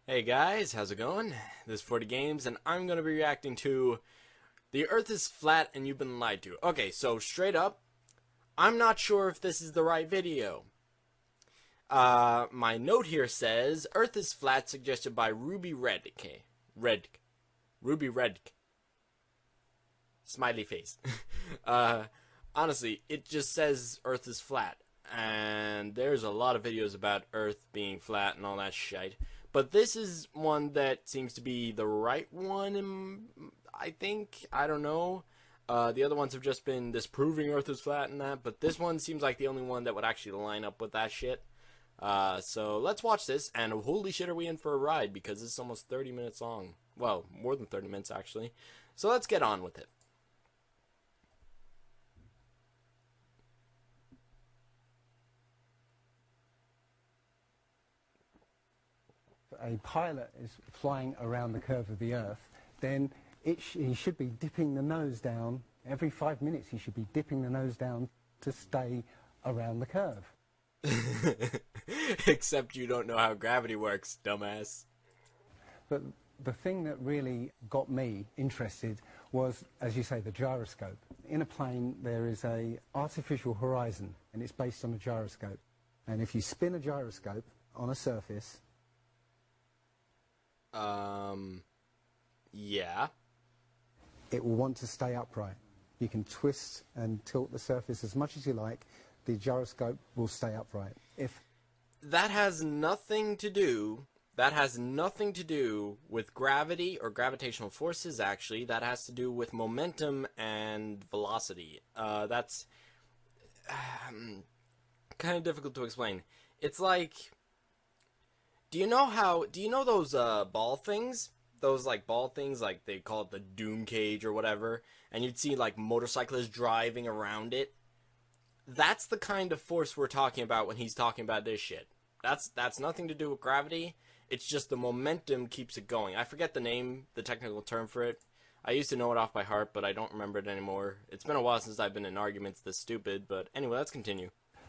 Hey guys, how's it going? This is Fordy Games, and I'm going to be reacting to The Earth is Flat and You've Been Lied to. Okay, so straight up, I'm not sure if this is the right video. My note here says, Earth is Flat suggested by Ruby Redke. Ruby Redke. Smiley face. Honestly, it just says Earth is flat. And there's a lot of videos about Earth being flat and all that shite. But this is one that seems to be the right one, I think. I don't know. The other ones have just been disproving Earth is flat and that. But this one seems like the only one that would actually line up with that shit. So let's watch this. And holy shit, are we in for a ride? Because this is almost 30 minutes long. Well, more than 30 minutes, actually. So let's get on with it. A pilot is flying around the curve of the Earth, then he should be dipping the nose down. Every 5 minutes he should be dipping the nose down to stay around the curve. Except you don't know how gravity works, dumbass. But the thing that really got me interested was, as you say, the gyroscope. In a plane there is a artificial horizon, and it's based on a gyroscope. And if you spin a gyroscope on a surface, yeah. it will want to stay upright. You can twist and tilt the surface as much as you like. The gyroscope will stay upright. If that has nothing to do with gravity or gravitational forces, actually. That has to do with momentum and velocity. That's kind of difficult to explain. It's like, do you know those ball things? Those ball things, like they call it the doom cage or whatever, and you'd see like motorcyclists driving around it. That's the kind of force we're talking about when he's talking about this shit. That's nothing to do with gravity. It's just the momentum keeps it going. I forget the name, the technical term for it. I used to know it off by heart, but I don't remember it anymore. It's been a while since I've been in arguments this stupid, but anyway, let's continue.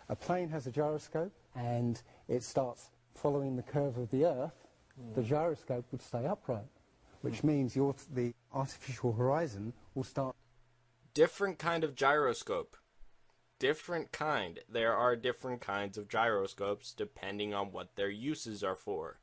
a plane has a gyroscope and it starts following the curve of the Earth, the gyroscope would stay upright, which means the artificial horizon will start. Different kind of gyroscope. Different kind. There are different kinds of gyroscopes depending on what their uses are for.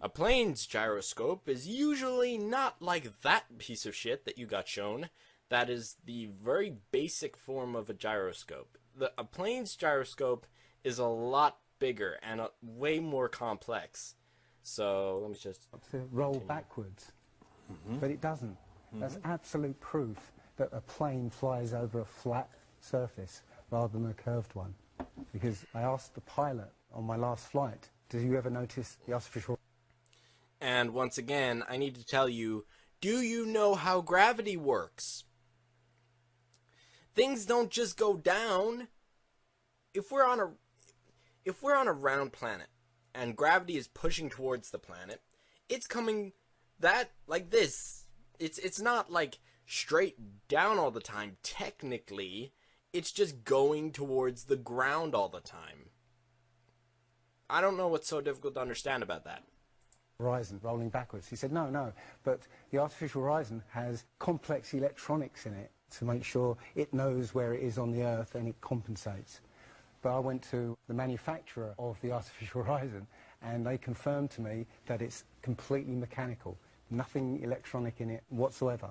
A plane's gyroscope is usually not like that piece of shit that you got shown. That is the very basic form of a gyroscope. A plane's gyroscope is a lot bigger and way more complex. So let me just to roll backwards, but it doesn't. That's absolute proof that a plane flies over a flat surface rather than a curved one. Because I asked the pilot on my last flight, did you ever notice the artificial... And once again, I need to tell you, do you know how gravity works? Things don't just go down. If we're on a round planet and gravity is pushing towards the planet, it's coming like this. It's not like straight down all the time technically. It's just going towards the ground all the time. I don't know what's so difficult to understand about that. Horizon rolling backwards. He said, no, but the artificial horizon has complex electronics in it to make sure it knows where it is on the Earth and it compensates. But I went to the manufacturer of the artificial horizon and they confirmed to me that it's completely mechanical, nothing electronic in it whatsoever.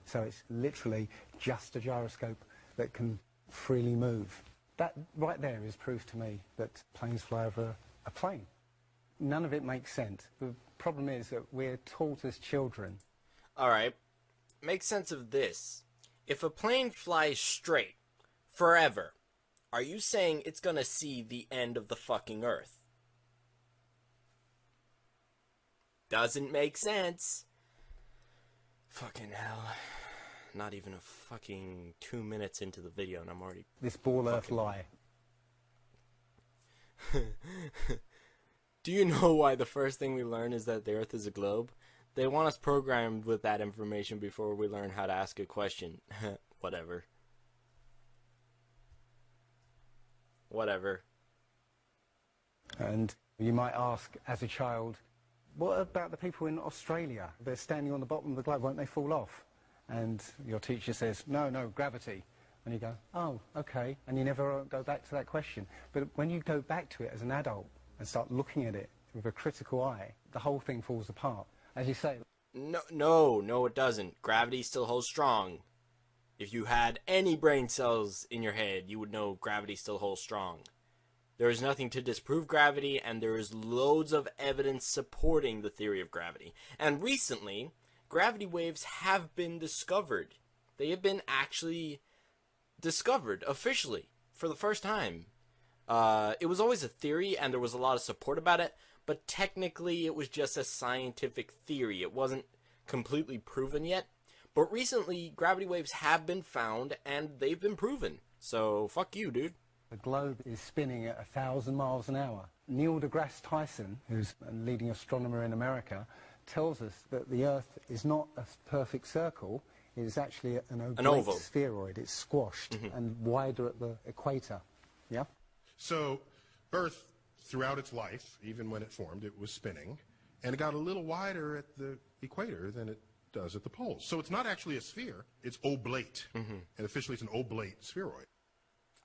So it's literally just a gyroscope that can freely move. That right there is proof to me that planes fly over a plane. None of it makes sense. The problem is that we're taught as children. Alright, make sense of this. If a plane flies straight, forever, are you saying it's gonna see the end of the fucking Earth? Doesn't make sense. Fucking hell. Not even a fucking 2 minutes into the video and I'm already... This ball Earth lie. Do you know why the first thing we learn is that the Earth is a globe? They want us programmed with that information before we learn how to ask a question. Whatever. Whatever. And you might ask, as a child, What about the people in Australia? They're standing on the bottom of the globe, won't they fall off? And your teacher says, no, no, gravity. And you go, oh, okay, and you never go back to that question. But when you go back to it as an adult and start looking at it with a critical eye, the whole thing falls apart. As you say... No, it doesn't. Gravity still holds strong. If you had any brain cells in your head, you would know gravity still holds strong. There is nothing to disprove gravity, and there is loads of evidence supporting the theory of gravity. And recently, gravity waves have been discovered. They have been actually discovered officially for the first time. It was always a theory, and there was a lot of support about it, but technically it was just a scientific theory. It wasn't completely proven yet. But recently, gravity waves have been found, and they've been proven. So, fuck you, dude. The globe is spinning at 1,000 miles an hour. Neil deGrasse Tyson, who's a leading astronomer in America, tells us that the Earth is not a perfect circle. It is actually an oval spheroid. It's squashed and wider at the equator. Yeah? So, Earth, throughout its life, even when it formed, it was spinning, and it got a little wider at the equator than it does at the poles. So it's not actually a sphere, it's oblate. And officially it's an oblate spheroid.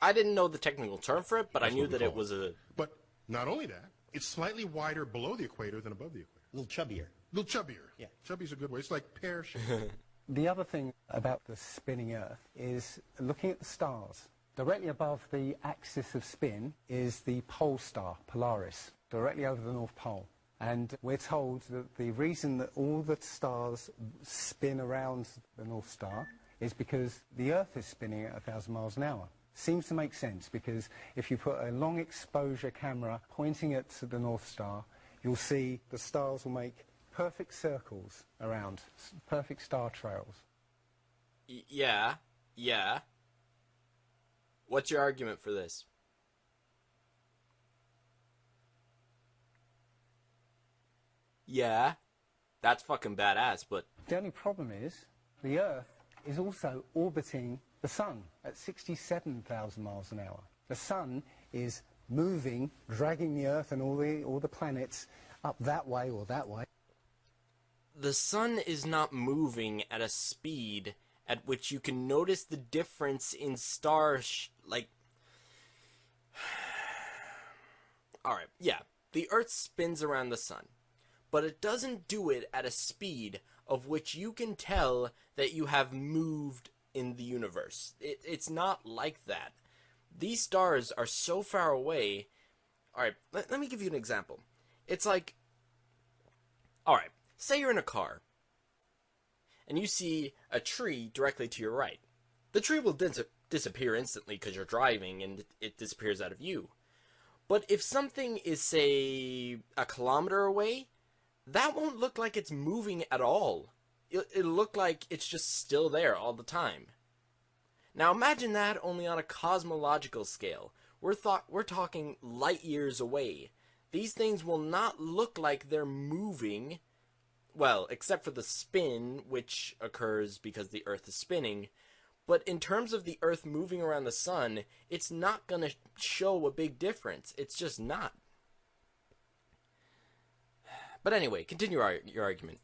I didn't know the technical term for it, but I knew that it was a... But not only that, it's slightly wider below the equator than above the equator. A little chubbier. A little chubbier. Yeah. Chubby's a good way. It's like pear-shaped. The other thing about the spinning Earth is looking at the stars. Directly above the axis of spin is the pole star, Polaris, directly over the North Pole. And we're told that the reason that all the stars spin around the North Star is because the Earth is spinning at 1,000 miles an hour. Seems to make sense, because if you put a long exposure camera pointing at the North Star, you'll see the stars will make perfect circles around, perfect star trails. Yeah. What's your argument for this? Yeah, that's fucking badass, but... The only problem is, the Earth is also orbiting the Sun at 67,000 miles an hour. The Sun is moving, dragging the Earth and all the planets up that way or that way. The Sun is not moving at a speed at which you can notice the difference in like... Alright, yeah. The Earth spins around the Sun, but it doesn't do it at a speed of which you can tell that you have moved in the universe. It's not like that. These stars are so far away. Alright, let me give you an example. It's like... Alright, say you're in a car, and you see a tree directly to your right. The tree will disappear instantly because you're driving, and it disappears out of view. But if something is, say, a kilometer away, that won't look like it's moving at all. It'll look like it's just still there all the time. Now imagine that only on a cosmological scale. We're talking light years away. These things will not look like they're moving, well, except for the spin, which occurs because the Earth is spinning. But in terms of the Earth moving around the Sun, it's not going to show a big difference. It's just not. But anyway, continue your argument.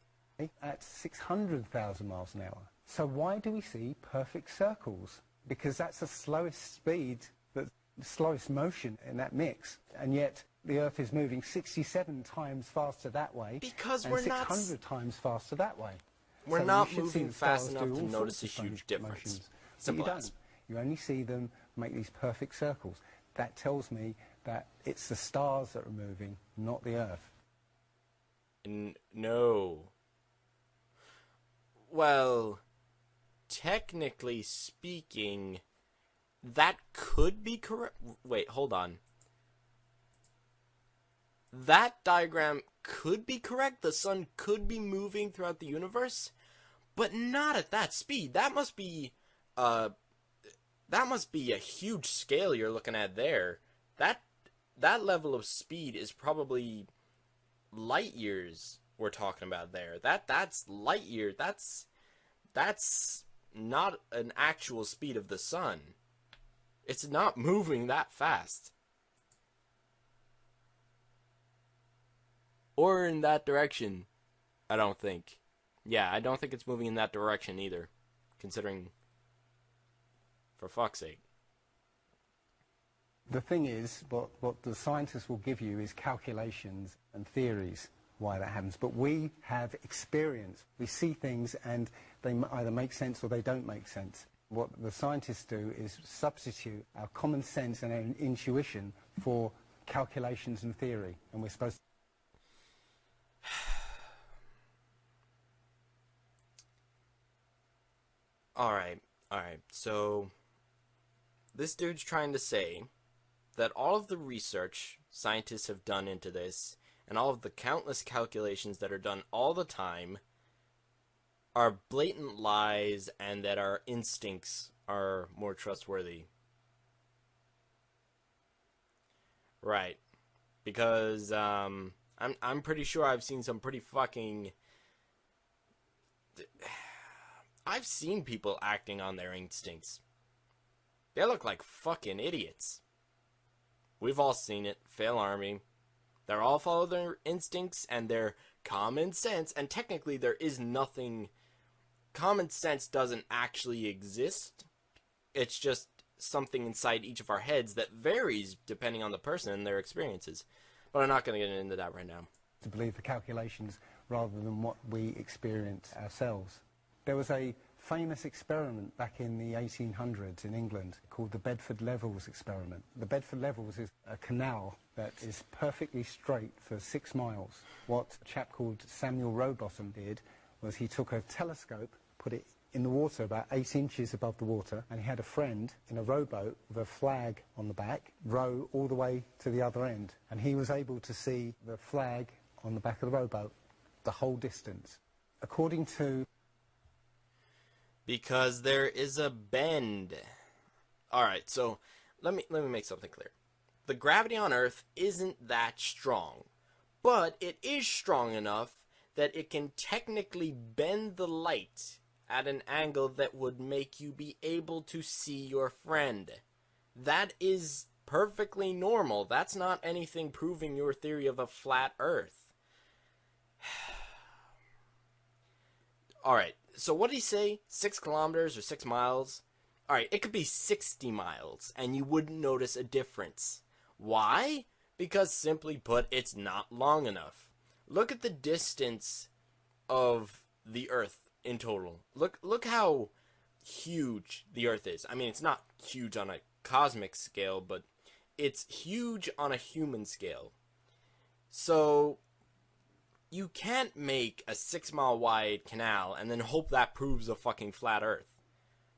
At 600,000 miles an hour. So why do we see perfect circles? Because that's the slowest speed, the slowest motion in that mix. And yet the Earth is moving 67 times faster that way. Because and we're not... 600 times faster that way. We're so not moving fast enough to notice a huge difference. Motions. Simple But you as. don't. You only see them make these perfect circles. That tells me that it's the stars that are moving, not the Earth. No. Well, technically speaking, that could be correct. Wait, hold on. That diagram could be correct. The Sun could be moving throughout the universe, but not at that speed. That must be a huge scale you're looking at there. That level of speed is probably light years we're talking about there. That's light year. That's not an actual speed of the Sun. It's not moving that fast. or in that direction. I don't think. Yeah, I don't think it's moving in that direction either, considering, for fuck's sake. The thing is, what the scientists will give you is calculations and theories why that happens. But we have experience. We see things and they either make sense or they don't make sense. What the scientists do is substitute our common sense and our intuition for calculations and theory. And we're supposed to... Alright. So, this dude's trying to say that all of the research scientists have done into this, and all of the countless calculations that are done all the time, are blatant lies, and that our instincts are more trustworthy. Right. Because, I'm pretty sure I've seen some pretty fucking... I've seen people acting on their instincts. They look like fucking idiots. We've all seen it. Fail Army. They all follow their instincts and their common sense, and technically there is nothing... Common sense doesn't actually exist. It's just something inside each of our heads that varies depending on the person and their experiences. But I'm not going to get into that right now. To believe the calculations rather than what we experience ourselves. There was a famous experiment back in the 1800s in England called the Bedford Levels experiment. The Bedford Levels is a canal that is perfectly straight for 6 miles. What a chap called Samuel Rowbottom did was he took a telescope, put it in the water about 8 inches above the water, and he had a friend in a rowboat with a flag on the back row all the way to the other end. And he was able to see the flag on the back of the rowboat the whole distance. According to... Because there is a bend. Alright, so let me make something clear. The gravity on Earth isn't that strong, but it is strong enough that it can technically bend the light at an angle that would make you be able to see your friend. That is perfectly normal. That's not anything proving your theory of a flat Earth. Alright, so what did he say? 6 kilometers or 6 miles? Alright, it could be 60 miles, and you wouldn't notice a difference. Why? Because simply put, it's not long enough. Look at the distance of the Earth in total. Look how huge the Earth is. I mean, it's not huge on a cosmic scale, but it's huge on a human scale. So you can't make a 6-mile wide canal and then hope that proves a fucking flat Earth.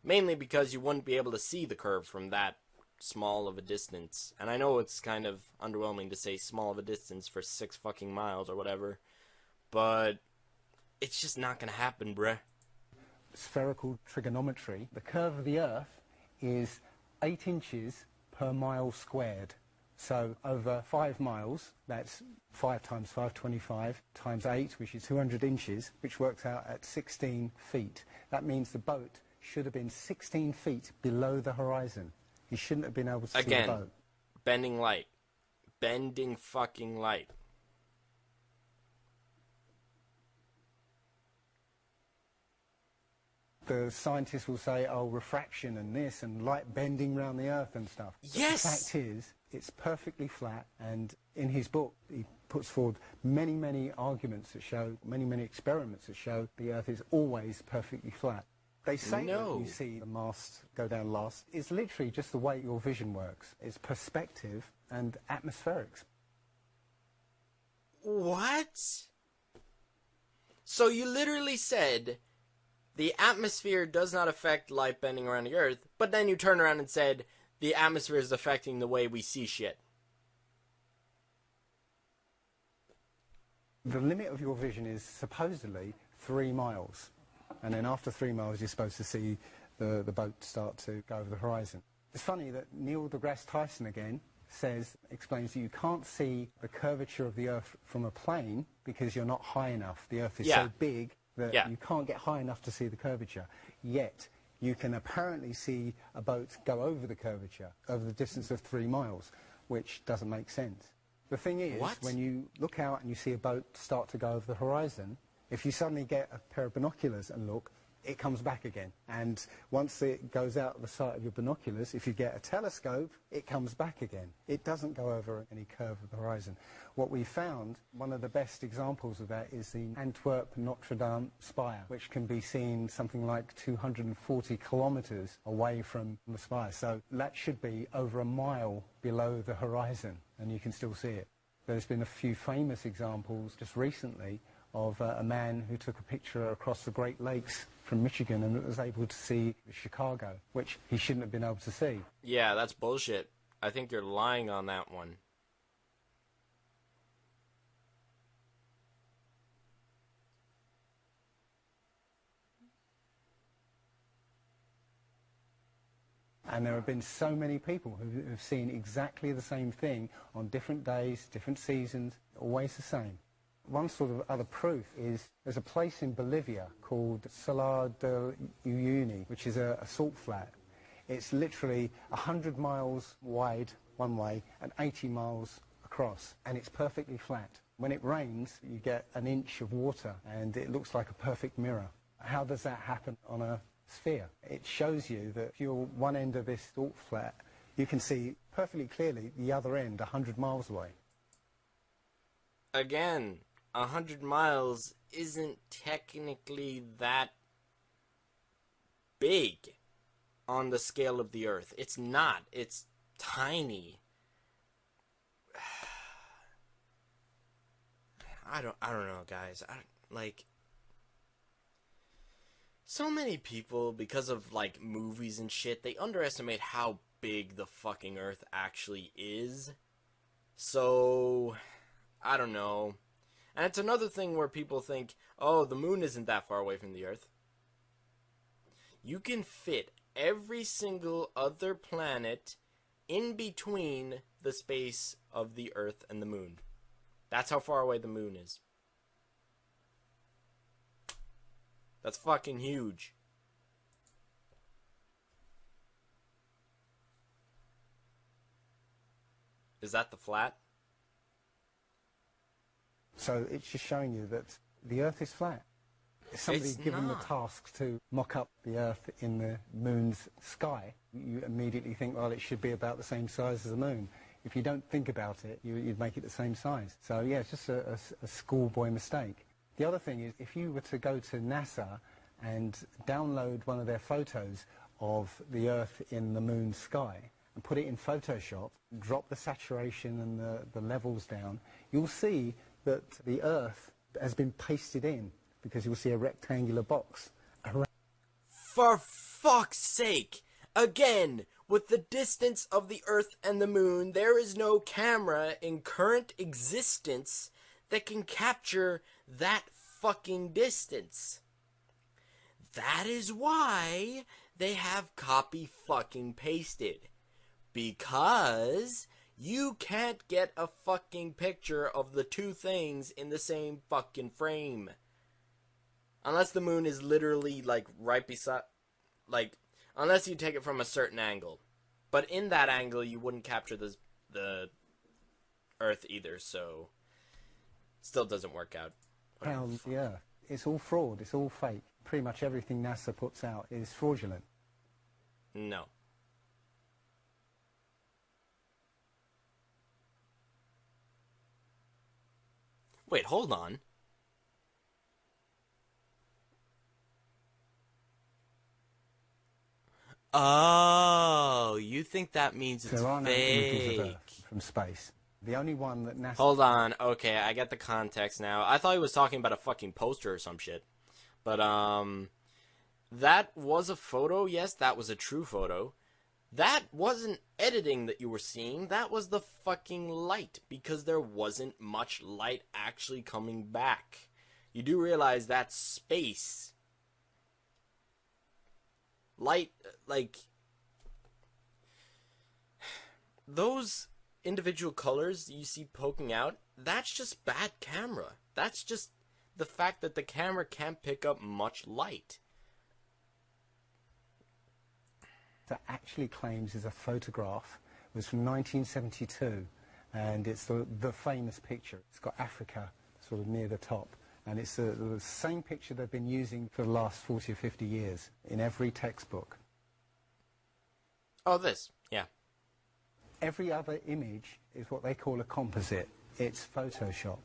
Mainly because you wouldn't be able to see the curve from that small of a distance. And I know it's kind of underwhelming to say small of a distance for 6 fucking miles or whatever, but it's just not gonna happen, bruh. Spherical trigonometry, the curve of the Earth is 8 inches per mile squared. So over 5 miles, that's 5 times 5, 25, times 8, which is 200 inches, which works out at 16 feet. That means the boat should have been 16 feet below the horizon. You shouldn't have been able to see the boat. Again, bending light. Bending fucking light. The scientists will say, oh, refraction and this and light bending around the Earth and stuff. Yes! But the fact is, it's perfectly flat, and in his book he puts forward many, many arguments that show, many experiments that show the Earth is always perfectly flat. They say that you see the mast go down last. It's literally just the way your vision works. It's perspective and atmospherics. What? So you literally said the atmosphere does not affect light bending around the Earth, but then you turn around and said the atmosphere is affecting the way we see shit. The limit of your vision is supposedly 3 miles. And then after 3 miles, you're supposed to see the boat start to go over the horizon. It's funny that Neil deGrasse Tyson again explains that you can't see the curvature of the Earth from a plane because you're not high enough. The Earth is so big that you can't get high enough to see the curvature. Yet, you can apparently see a boat go over the curvature, over the distance of 3 miles, which doesn't make sense. The thing is, What? when you look out and you see a boat start to go over the horizon, if you suddenly get a pair of binoculars and look, it comes back again. And once it goes out of the sight of your binoculars, if you get a telescope, it comes back again. It doesn't go over any curve of the horizon. What we found, one of the best examples of that is the Antwerp Notre Dame spire, which can be seen something like 240 kilometres away from the spire. So that should be over a mile below the horizon, and you can still see it. There's been a few famous examples just recently of a man who took a picture across the Great Lakes from Michigan and was able to see Chicago, which he shouldn't have been able to see. Yeah, that's bullshit. I think you're lying on that one. And there have been so many people who have seen exactly the same thing on different days, different seasons, always the same. One sort of other proof is there's a place in Bolivia called Salar de Uyuni, which is a salt flat. It's literally 100 miles wide one way and 80 miles across, and it's perfectly flat. When it rains, you get an inch of water, and it looks like a perfect mirror. How does that happen on a sphere? It shows you that if you're one end of this salt flat, you can see perfectly clearly the other end 100 miles away. Again, 100 miles isn't technically that big on the scale of the Earth. It's not. It's tiny. I don't know, guys. So many people, because of like movies and shit, they underestimate how big the fucking Earth actually is. So, I don't know. And it's another thing where people think, oh, the moon isn't that far away from the Earth. You can fit every single other planet in between the space of the Earth and the moon. That's how far away the moon is. That's fucking huge. Is that the flat? So it's just showing you that the Earth is flat. If somebody's given the task to mock up the Earth in the moon's sky, you immediately think, well, it should be about the same size as the moon. If you don't think about it, you'd make it the same size. So yeah, it's just a schoolboy mistake. The other thing is, if you were to go to NASA and download one of their photos of the Earth in the moon's sky and put it in Photoshop, drop the saturation and the levels down, you'll see that the Earth has been pasted in, because you'll see a rectangular box around. For fuck's sake! Again, with the distance of the Earth and the moon, there is no camera in current existence that can capture that fucking distance. That is why they have copy fucking pasted. Because you can't get a fucking picture of the two things in the same fucking frame. Unless the moon is literally, like, right beside... Like, unless you take it from a certain angle. But in that angle, you wouldn't capture the Earth either, so... Still doesn't work out. The Earth. It's all fraud. It's all fake. Pretty much everything NASA puts out is fraudulent. No. Wait, hold on. Oh, you think that means it's There are no images of fake? Earth from space. The only one that NASA... Hold on. Okay, I get the context now. I thought he was talking about a fucking poster or some shit. But, that was a photo. Yes, that was a true photo. That wasn't editing that you were seeing. That was the fucking light, because there wasn't much light actually coming back. You do realize that's space. Light, like... Those individual colors you see poking out, that's just bad camera. That's just the fact that the camera can't pick up much light. that actually claims is a photograph was from 1972, and it's the famous picture. It's got Africa sort of near the top, and it's the same picture they've been using for the last 40 or 50 years in every textbook. Oh, this. Yeah. Every other image is what they call a composite. It's Photoshop.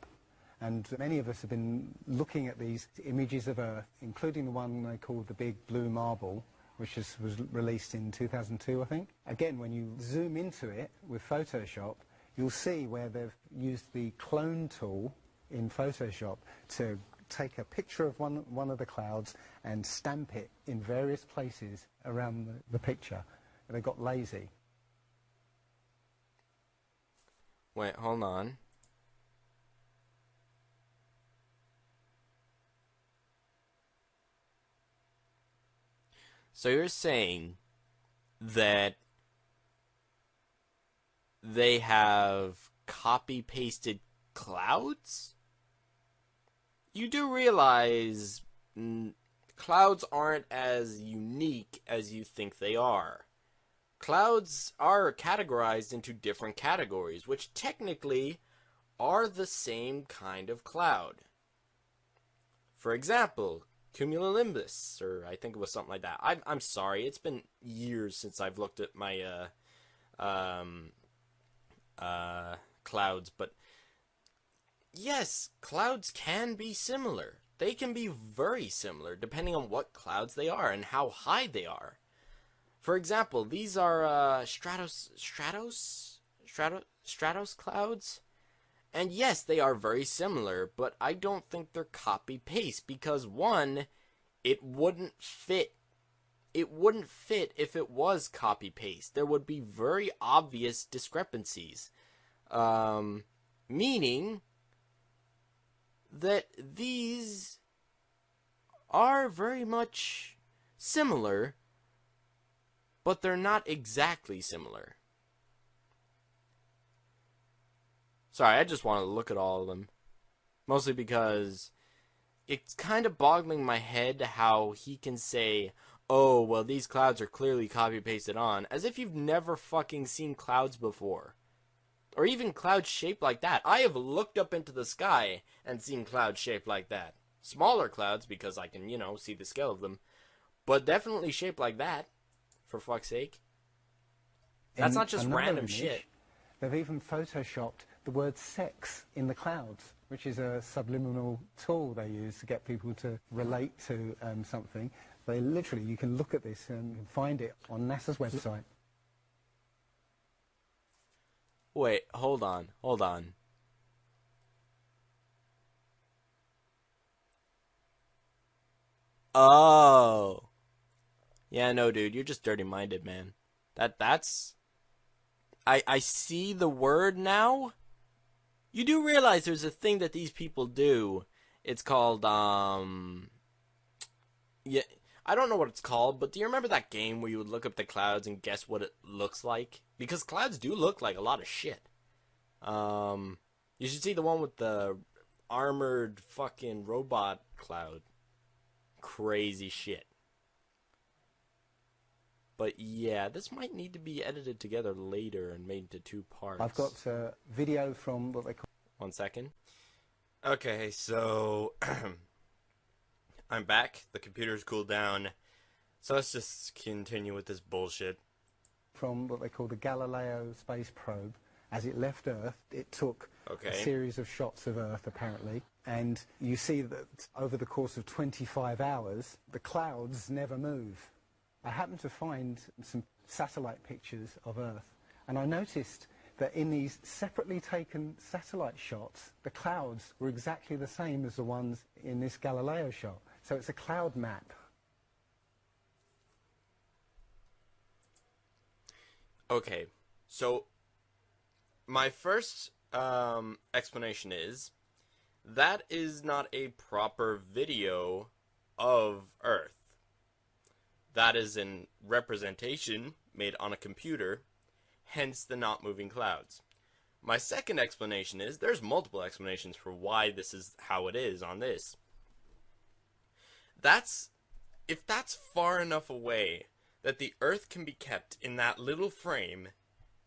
And many of us have been looking at these images of Earth, including the one they called the Big Blue Marble, which was released in 2002, I think. Again, when you zoom into it with Photoshop, you'll see where they've used the clone tool in Photoshop to take a picture of one of the clouds and stamp it in various places around the picture. And they got lazy. Wait, hold on. So you're saying that they have copy-pasted clouds? You do realize clouds aren't as unique as you think they are. Clouds are categorized into different categories, which technically are the same kind of cloud. For example, cumulonimbus, or I think it was something like that. I'm sorry, it's been years since I've looked at my clouds, but yes, clouds can be similar. They can be very similar depending on what clouds they are and how high they are. For example, these are stratos clouds. And yes, they are very similar, but I don't think they're copy-paste because one, it wouldn't fit. It wouldn't fit if it was copy-paste. There would be very obvious discrepancies. Meaning that these are very much similar, but they're not exactly similar. Sorry, I just want to look at all of them. Mostly because it's kind of boggling my head how he can say, oh, well, these clouds are clearly copy-pasted on, as if you've never fucking seen clouds before. Or even clouds shaped like that. I have looked up into the sky and seen clouds shaped like that. Smaller clouds, because I can, see the scale of them. But definitely shaped like that, for fuck's sake. That's not just random shit. They've even photoshopped the word sex in the clouds, which is a subliminal tool they use to get people to relate to something. They literally, you can look at this and find it on NASA's website. Wait, hold on. Oh. Yeah, no, dude, you're just dirty-minded, man. That's... I see the word now. You do realize there's a thing that these people do. It's called, yeah, I don't know what it's called, but do you remember that game where you would look up the clouds and guess what it looks like? Because clouds do look like a lot of shit. You should see the one with the armored fucking robot cloud. Crazy shit. But yeah, this might need to be edited together later and made into 2 parts. I've got a video from what they call... 1 second. Okay, so I'm back. The computer's cooled down. So let's just continue with this bullshit. From what they call the Galileo space probe. As it left Earth, it took a series of shots of Earth, apparently. And you see that over the course of 25 hours, the clouds never move. I happened to find some satellite pictures of Earth, and I noticed that in these separately taken satellite shots, the clouds were exactly the same as the ones in this Galileo shot. So it's a cloud map. Okay, so my first explanation is that is not a proper video of Earth. That is a representation made on a computer, hence the not moving clouds. My second explanation is, there's multiple explanations for why this is how it is on this. If that's far enough away that the Earth can be kept in that little frame,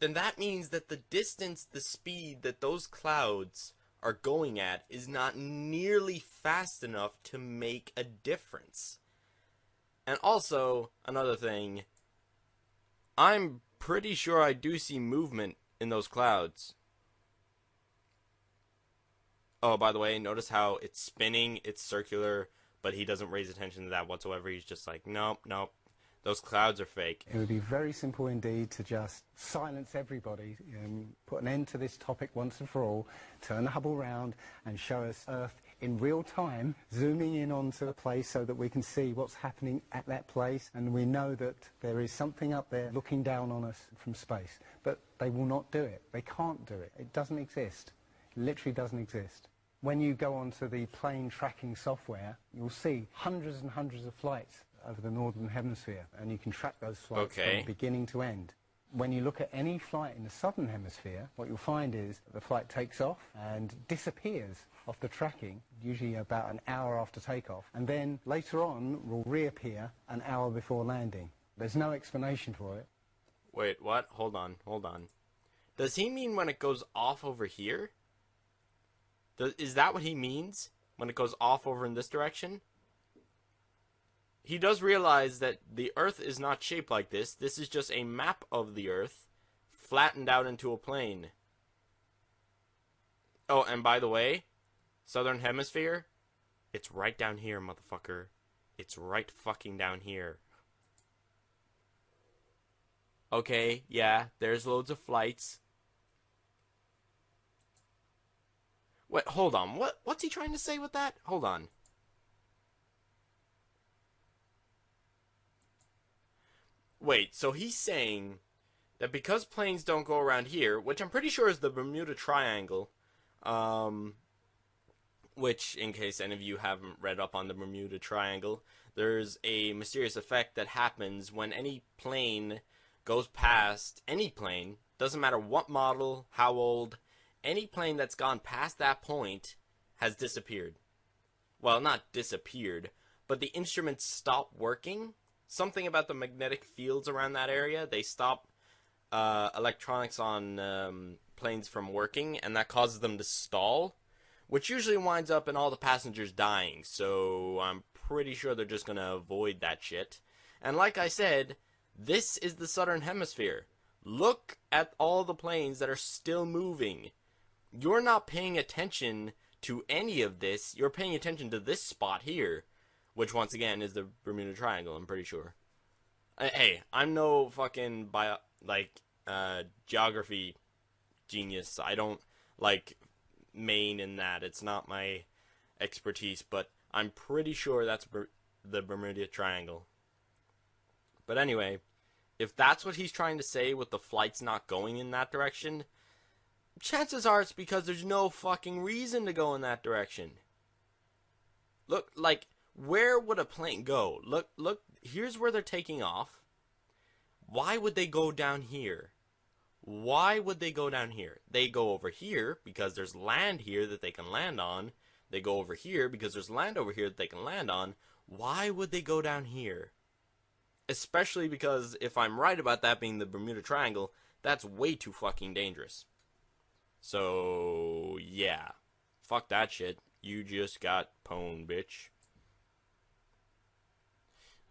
then that means that the distance, the speed that those clouds are going at is not nearly fast enough to make a difference. And also, another thing, I'm pretty sure I do see movement in those clouds. Oh, by the way, notice how it's spinning, it's circular, but he doesn't raise attention to that whatsoever. He's just like, nope, nope, those clouds are fake. It would be very simple indeed to just silence everybody, put an end to this topic once and for all, turn the Hubble round and show us Earth in real time, zooming in onto a place so that we can see what's happening at that place, and we know that there is something up there looking down on us from space. But they will not do it. They can't do it. It doesn't exist. It literally doesn't exist. When you go onto the plane tracking software, you'll see hundreds and hundreds of flights over the northern hemisphere, and you can track those flights from beginning to end. When you look at any flight in the southern hemisphere, what you'll find is the flight takes off and disappears off the tracking, usually about an hour after takeoff, and then later on will reappear an hour before landing. There's no explanation for it. Wait, what? Hold on, hold on. Does he mean when it goes off over here? Is that what he means? When it goes off over in this direction? He does realize that the Earth is not shaped like this. This is just a map of the Earth flattened out into a plane. Oh, and by the way, Southern Hemisphere, it's right down here, motherfucker. It's right fucking down here. Okay, yeah, there's loads of flights. Wait, hold on. What's he trying to say with that? Hold on. Wait, so he's saying that because planes don't go around here, which I'm pretty sure is the Bermuda Triangle, which, in case any of you haven't read up on the Bermuda Triangle, there's a mysterious effect that happens when any plane goes past, any plane, doesn't matter what model, how old, any plane that's gone past that point has disappeared. Well, not disappeared, but the instruments stop working. Something about the magnetic fields around that area, they stop electronics on planes from working, and that causes them to stall, which usually winds up in all the passengers dying, so I'm pretty sure they're just going to avoid that shit. And like I said, this is the Southern Hemisphere. Look at all the planes that are still moving. You're not paying attention to any of this. You're paying attention to this spot here, which once again is the Bermuda Triangle, I'm pretty sure. Hey, I'm no fucking geography genius. I don't Maine in that. It's not my expertise, but I'm pretty sure that's the Bermuda Triangle. But anyway, if that's what he's trying to say with the flights not going in that direction, chances are it's because there's no fucking reason to go in that direction. Look, where would a plane go? Look, here's where they're taking off. Why would they go down here? Why would they go down here? They go over here because there's land here that they can land on. They go over here because there's land over here that they can land on. Why would they go down here? Especially because if I'm right about that being the Bermuda Triangle, that's way too fucking dangerous. So, yeah. Fuck that shit. You just got pwned, bitch.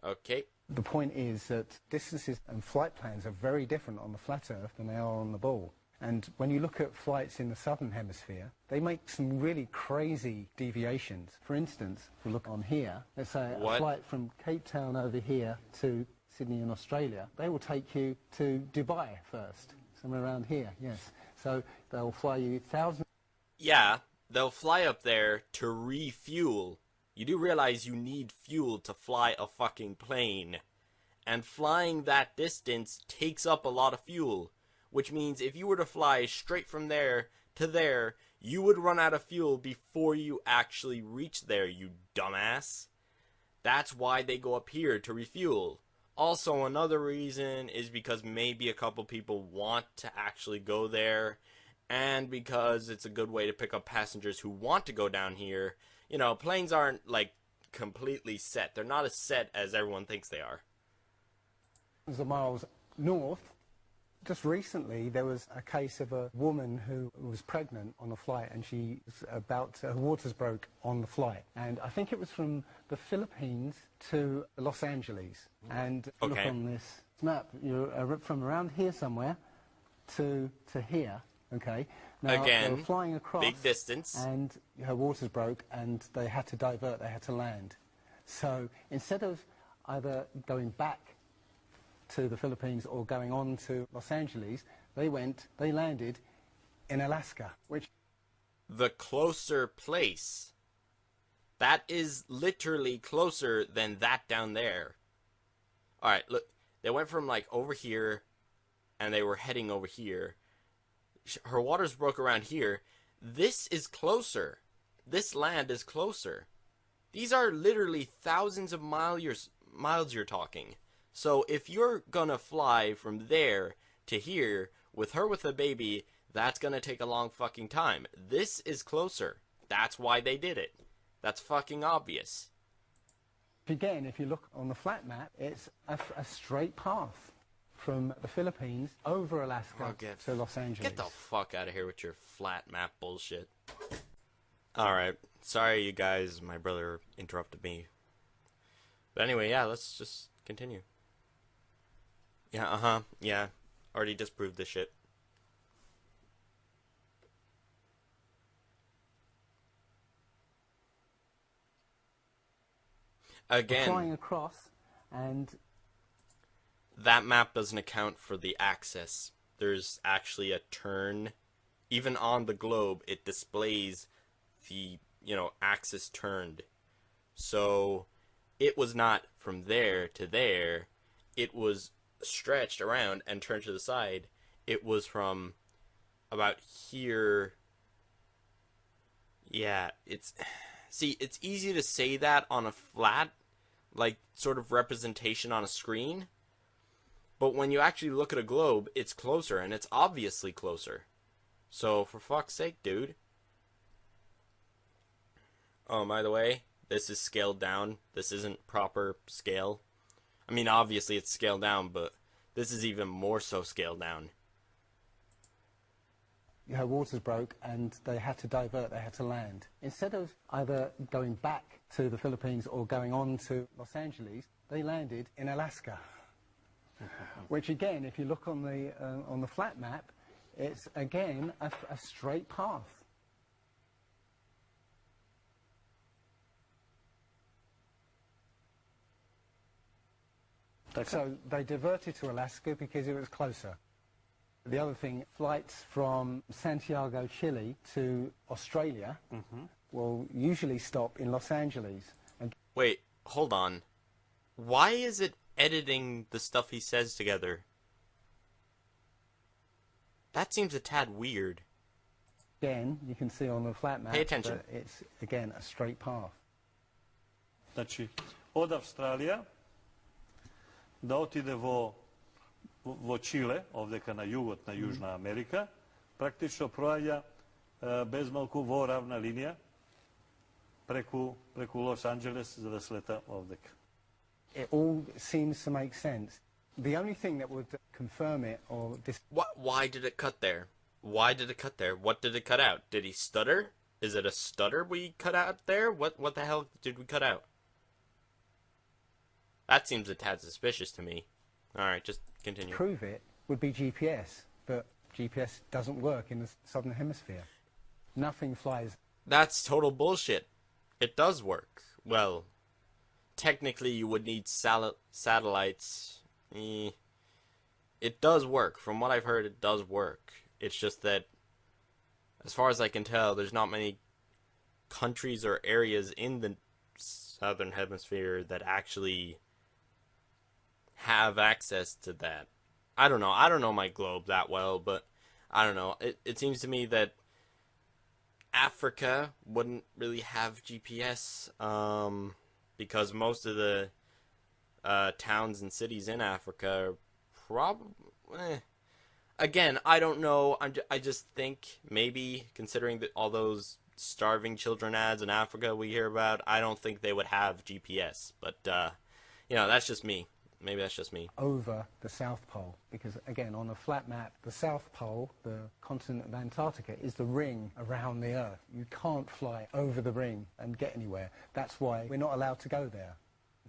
Okay. The point is that distances and flight plans are very different on the flat Earth than they are on the ball. And when you look at flights in the southern hemisphere, they make some really crazy deviations. For instance, if we look on here, let's say a flight from Cape Town over here to Sydney in Australia, they will take you to Dubai first, somewhere around here, yes. So they'll fly you thousands. Yeah, they'll fly up there to refuel. You do realize you need fuel to fly a fucking plane. And flying that distance takes up a lot of fuel. Which means if you were to fly straight from there to there, you would run out of fuel before you actually reach there, you dumbass. That's why they go up here to refuel. Also, another reason is because maybe a couple people want to actually go there, and because it's a good way to pick up passengers who want to go down here. You know, planes aren't, completely set. They're not as set as everyone thinks they are. Of miles north, Just recently, there was a case of a woman who was pregnant on a flight, and she was her waters broke on the flight. And I think it was from the Philippines to Los Angeles. And look on this map, you're from around here somewhere to here, okay? Now, Again, they were flying across, big distance. and her waters broke, and they had to divert, they had to land. So instead of either going back to the Philippines or going on to Los Angeles, they landed in Alaska, which... The closer place. That is literally closer than that down there. Alright, look, they went from like over here, and they were heading over here. Her waters broke around here. This is closer. This land is closer. These are literally thousands of miles you're talking. So if you're gonna fly from there to here with her with a baby, that's gonna take a long fucking time. This is closer. That's why they did it. That's fucking obvious. Again, if you look on the flat map, it's a straight path from the Philippines over Alaska to Los Angeles. Get the fuck out of here with your flat map bullshit. Alright, sorry you guys, my brother interrupted me. But anyway, yeah, let's just continue. Yeah, yeah, already disproved this shit. Again, flying across, and that map doesn't account for the axis. There's actually a turn. Even on the globe, it displays the, axis turned. So, it was not from there to there. It was stretched around and turned to the side. It was from about here. Yeah, it's easy to say that on a flat, like, sort of representation on a screen. But when you actually look at a globe, it's closer, and it's obviously closer. So, for fuck's sake, dude. Oh, by the way, this is scaled down. This isn't proper scale. I mean, obviously it's scaled down, but this is even more so scaled down. Her waters broke, and they had to divert, they had to land. Instead of either going back to the Philippines or going on to Los Angeles, they landed in Alaska. Which again, if you look on the flat map, it's again a straight path. So they diverted to Alaska because it was closer. The other thing, flights from Santiago, Chile to Australia will usually stop in Los Angeles. And wait, hold on. Why is it editing the stuff he says together? That seems a tad weird. Again, you can see on the flat map that it's, again, a straight path. Znači, od Australija da otide vo Čile, ovdje na jugot, na Južna Amerika, praktično provalja bez malku vo ravna linija preku Los Angeles za da sleta ovdje. It all seems to make sense. The only thing that would confirm it or... Why did it cut there? Why did it cut there? What did it cut out? Did he stutter? Is it a stutter we cut out there? What the hell did we cut out? That seems a tad suspicious to me. Alright, just continue. Prove it would be GPS, but GPS doesn't work in the southern hemisphere. Nothing flies. That's total bullshit. It does work. Well, technically you would need satellites. It does work. From what I've heard, it does work. It's just that, as far as I can tell, there's not many countries or areas in the southern hemisphere that actually have access to that. I don't know. I don't know my globe that well, but I don't know. It seems to me that Africa wouldn't really have GPS, because most of the towns and cities in Africa are probably... Again, I don't know. I just think maybe, considering that all those starving children ads in Africa we hear about, I don't think they would have GPS. But, that's just me. maybe that's just me. Over the South Pole, because again, on a flat map, the South Pole, the continent of Antarctica, is the ring around the Earth. You can't fly over the ring and get anywhere. That's why we're not allowed to go there.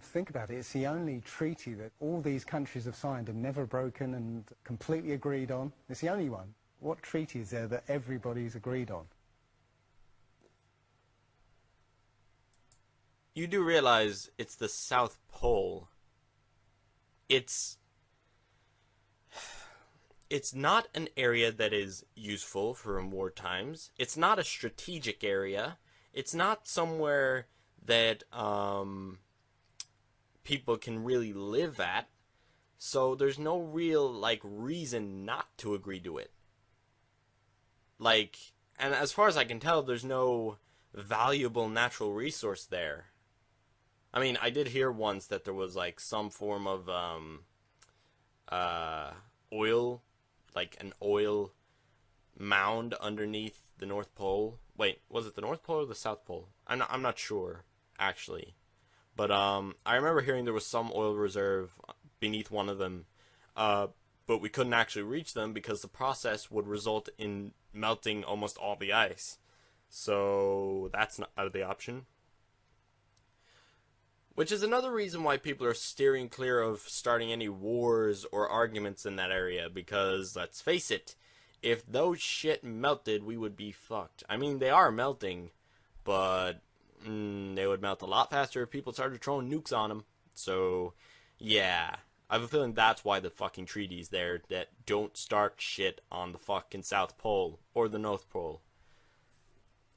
Think about it, it's the only treaty that all these countries have signed and never broken and completely agreed on. It's the only one. What treaty is there that everybody's agreed on? You do realize it's the South Pole. It's not an area that is useful for war times. It's not a strategic area. It's not somewhere that people can really live at. So there's no real like reason not to agree to it. Like, and as far as I can tell, there's no valuable natural resource there. I mean, I did hear once that there was like some form of oil, like an oil mound underneath the North Pole. Wait, was it the North Pole or the South Pole? I'm not sure, actually. But I remember hearing there was some oil reserve beneath one of them, but we couldn't actually reach them because the process would result in melting almost all the ice. So that's not out of the option. Which is another reason why people are steering clear of starting any wars or arguments in that area, because, let's face it, if those shit melted, we would be fucked. I mean, they are melting, but they would melt a lot faster if people started throwing nukes on them. So, yeah, I have a feeling that's why the fucking treaty's there, that don't start shit on the fucking South Pole or the North Pole.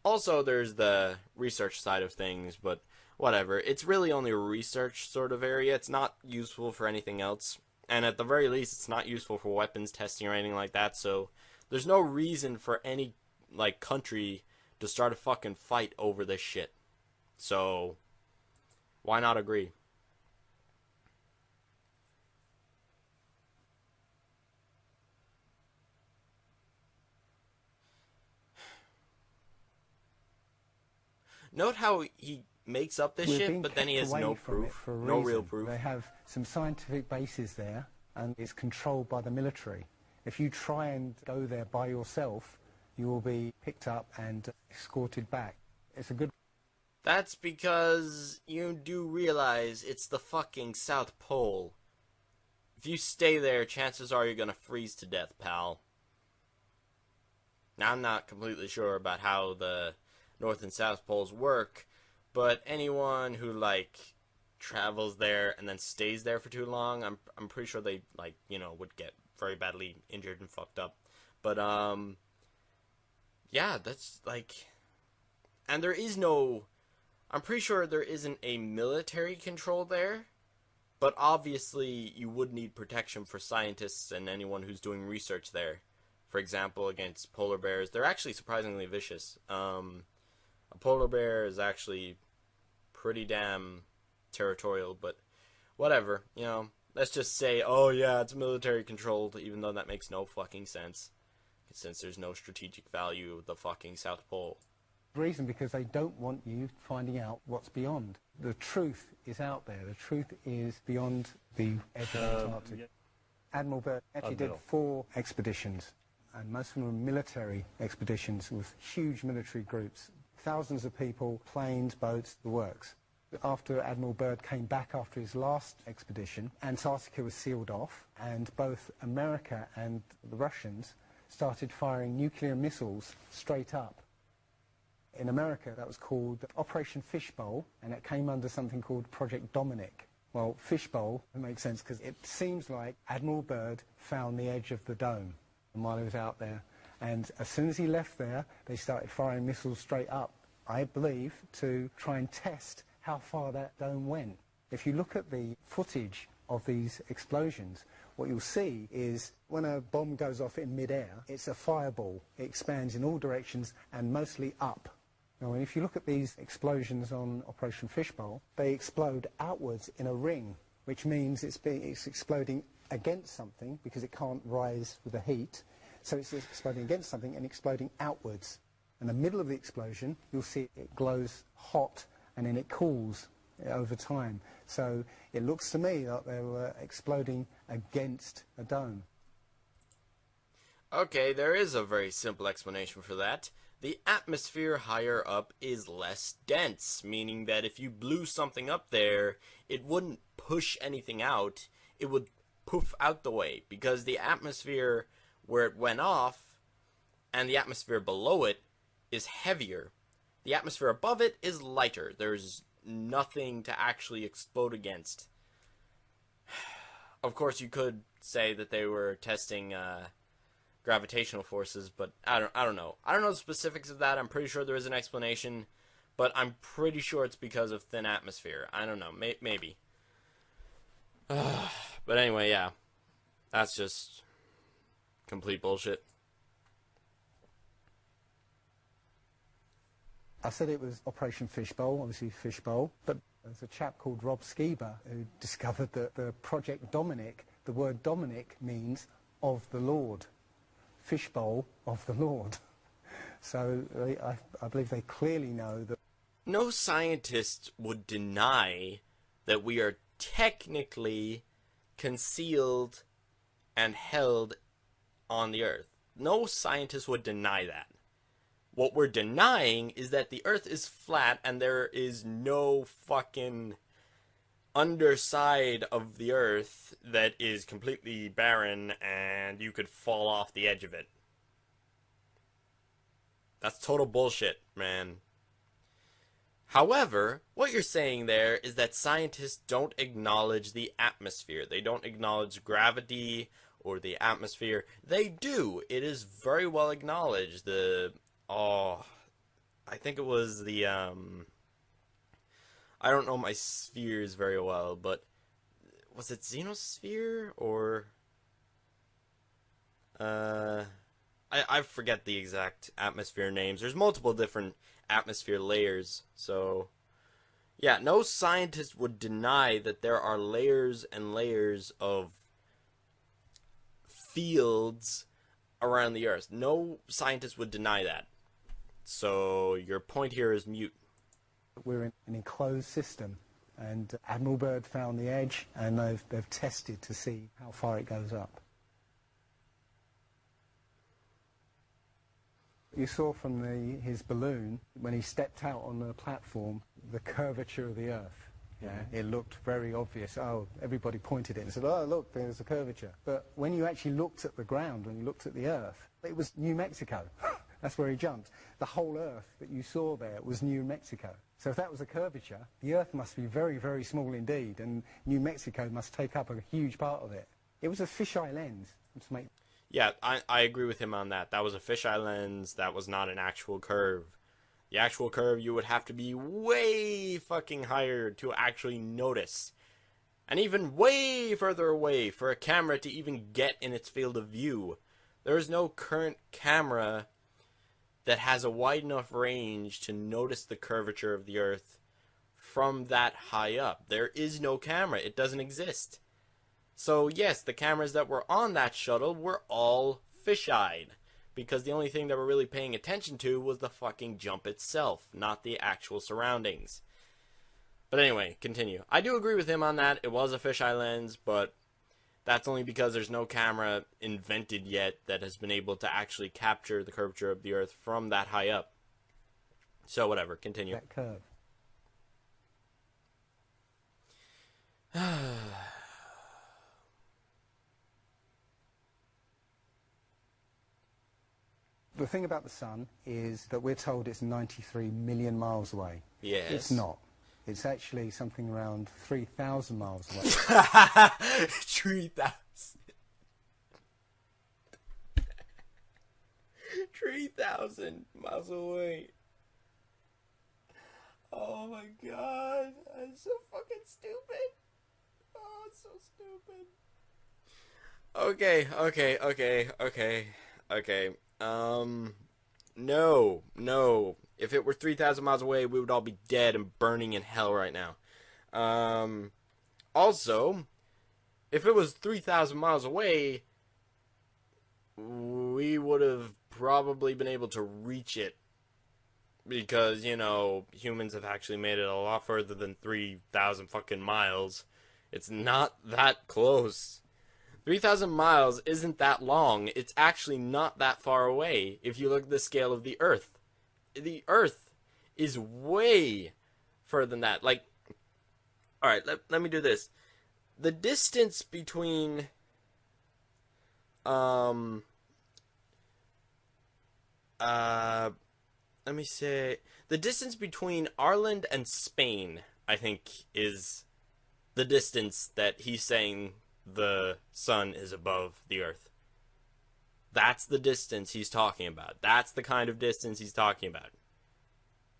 Also, there's the research side of things, but whatever. It's really only a research sort of area. It's not useful for anything else. And at the very least, it's not useful for weapons testing or anything like that. So there's no reason for any like country to start a fucking fight over this shit. So why not agree? Note how he makes up this shit, but then he has no proof, no real proof. They have some scientific bases there, and it's controlled by the military. If you try and go there by yourself, you will be picked up and escorted back. It's a good... That's because you do realize it's the fucking South Pole. If you stay there, chances are you're gonna freeze to death, pal. Now, I'm not completely sure about how the North and South Poles work, but anyone who, like, travels there and then stays there for too long, I'm pretty sure they, like, you know, would get very badly injured and fucked up. But, yeah, that's, like... And there is no... I'm pretty sure there isn't a military control there, but obviously you would need protection for scientists and anyone who's doing research there. For example, against polar bears. They're actually surprisingly vicious. A polar bear is actually pretty damn territorial, but whatever, you know. Let's just say, oh yeah, it's military controlled, even though that makes no fucking sense, since there's no strategic value of the fucking South Pole. Reason because they don't want you finding out what's beyond. The truth is out there. The truth is beyond the edge of Antarctica. Yeah. Admiral Byrd actually did 4 expeditions, and most of them were military expeditions with huge military groups. Thousands of people, planes, boats, the works. After Admiral Byrd came back after his last expedition, Antarctica was sealed off, and both America and the Russians started firing nuclear missiles straight up. In America, that was called Operation Fishbowl, and it came under something called Project Dominic. Well, Fishbowl, it makes sense because it seems like Admiral Byrd found the edge of the dome while he was out there. And as soon as he left there, they started firing missiles straight up, I believe, to try and test how far that dome went. If you look at the footage of these explosions, what you'll see is when a bomb goes off in midair, it's a fireball. It expands in all directions and mostly up. Now, if you look at these explosions on Operation Fishbowl, they explode outwards in a ring, which means it's exploding against something because it can't rise with the heat. So it's exploding against something and exploding outwards. In the middle of the explosion, you'll see it glows hot and then it cools over time. So it looks to me like they were exploding against a dome. Okay, there is a very simple explanation for that. The atmosphere higher up is less dense, meaning that if you blew something up there, it wouldn't push anything out, it would poof out the way, because the atmosphere where it went off and the atmosphere below it is heavier. The atmosphere above it is lighter. There's nothing to actually explode against. Of course, you could say that they were testing gravitational forces, but I don't know. I don't know the specifics of that. I'm pretty sure there is an explanation, but I'm pretty sure it's because of thin atmosphere. I don't know. Maybe. But anyway, yeah. That's just complete bullshit. I said it was Operation Fishbowl, obviously Fishbowl, but there's a chap called Rob Skiba who discovered that the Project Dominic, the word Dominic means of the Lord. Fishbowl of the Lord. So I believe they clearly know that. No scientist would deny that we are technically concealed and held on the Earth. No scientist would deny that. What we're denying is that the Earth is flat and there is no fucking underside of the Earth that is completely barren and you could fall off the edge of it. That's total bullshit, man. However, what you're saying there is that scientists don't acknowledge the atmosphere. They don't acknowledge gravity or the atmosphere. They do. It is very well acknowledged. I think it was the, I don't know my spheres very well, but was it Xenosphere or, I forget the exact atmosphere names. There's multiple different atmosphere layers, so yeah, no scientist would deny that there are layers and layers of fields around the Earth. No scientist would deny that. So your point here is mute. We're in an enclosed system, and Admiral Byrd found the edge, and they've tested to see how far it goes up. You saw from his balloon, when he stepped out on the platform, the curvature of the Earth. Yeah, it looked very obvious. Oh, everybody pointed it and said, oh, look, there's a curvature. But when you actually looked at the ground, when you looked at the Earth, it was New Mexico. That's where he jumped. The whole Earth that you saw there was New Mexico. So if that was a curvature, the Earth must be very, very small indeed, and New Mexico must take up a huge part of it. It was a fisheye lens to make. Yeah, I agree with him on that. That was a fisheye lens. That was not an actual curve. The actual curve, you would have to be way fucking higher to actually notice. And even way further away for a camera to even get in its field of view. There is no current camera that has a wide enough range to notice the curvature of the Earth from that high up. There is no camera. It doesn't exist. So yes, the cameras that were on that shuttle were all fisheyed, because the only thing that we're really paying attention to was the fucking jump itself, not the actual surroundings. But anyway, continue. I do agree with him on that. It was a fisheye lens, but that's only because there's no camera invented yet that has been able to actually capture the curvature of the Earth from that high up. So whatever, continue. That curve. The thing about the sun is that we're told it's 93 million miles away. Yes. It's not. It's actually something around 3,000 miles away. 3,000. 3,000 miles away. Oh my god. That's so fucking stupid. Oh, it's so stupid. Okay. No. If it were 3,000 miles away, we would all be dead and burning in hell right now. Also, if it was 3,000 miles away, we would have probably been able to reach it because, you know, humans have actually made it a lot further than 3,000 fucking miles. It's not that close. 3,000 miles isn't that long. It's actually not that far away if you look at the scale of the Earth. The Earth is way further than that. Like, alright, let me do this. The distance between, let me say, the distance between Ireland and Spain, I think, is the distance that he's saying the sun is above the Earth. That's the distance he's talking about. That's the kind of distance he's talking about.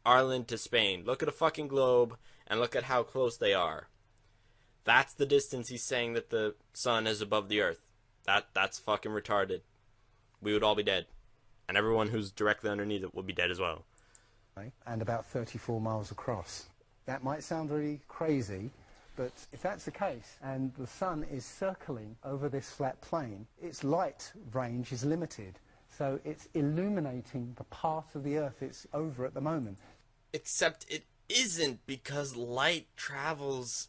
Ireland to Spain. Look at a fucking globe and look at how close they are. That's the distance he's saying that the sun is above the Earth. That's fucking retarded. We would all be dead. And everyone who's directly underneath it will be dead as well. And about 34 miles across. That might sound really crazy, but if that's the case, and the sun is circling over this flat plane, its light range is limited. So it's illuminating the part of the Earth it's over at the moment. Except it isn't, because light travels...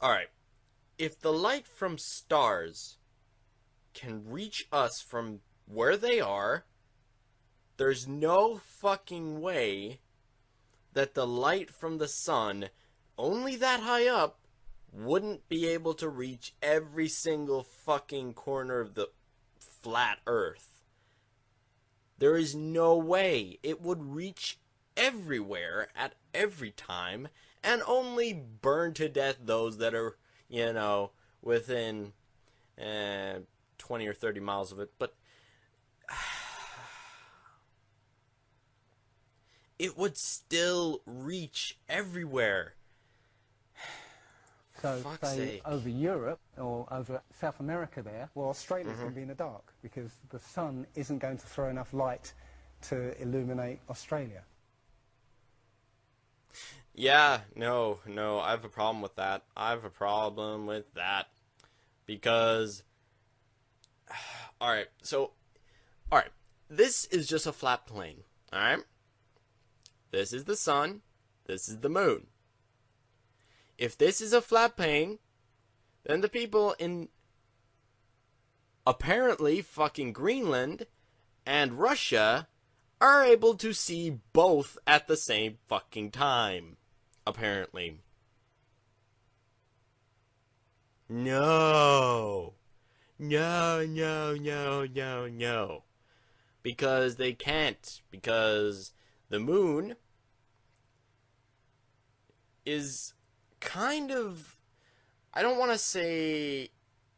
Alright. If the light from stars can reach us from where they are, there's no fucking way that the light from the sun, only that high up, wouldn't be able to reach every single fucking corner of the flat Earth. There is no way it would reach everywhere at every time and only burn to death those that are, you know, within 20 or 30 miles of it. But it would still reach everywhere. So, Fuck's say, sake. over Europe or over South America there, well, Australia's going to be in the dark because the sun isn't going to throw enough light to illuminate Australia. Yeah, no, I have a problem with that. Because, alright, this is just a flat plane, alright? This is the sun, this is the moon. If this is a flat plane, then the people in apparently fucking Greenland and Russia are able to see both at the same fucking time. Apparently. No. No. Because they can't. Because the moon is kind of, I don't want to say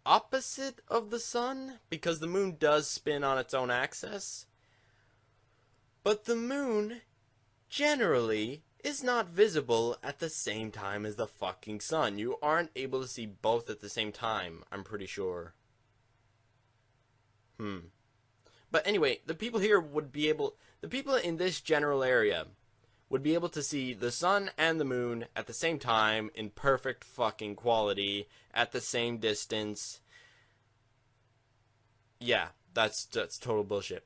opposite of the sun, because the moon does spin on its own axis. But the moon, generally, is not visible at the same time as the fucking sun. You aren't able to see both at the same time, I'm pretty sure. But anyway, the people here would be able, the people in this general area would be able to see the sun and the moon at the same time in perfect fucking quality, at the same distance. Yeah, that's total bullshit.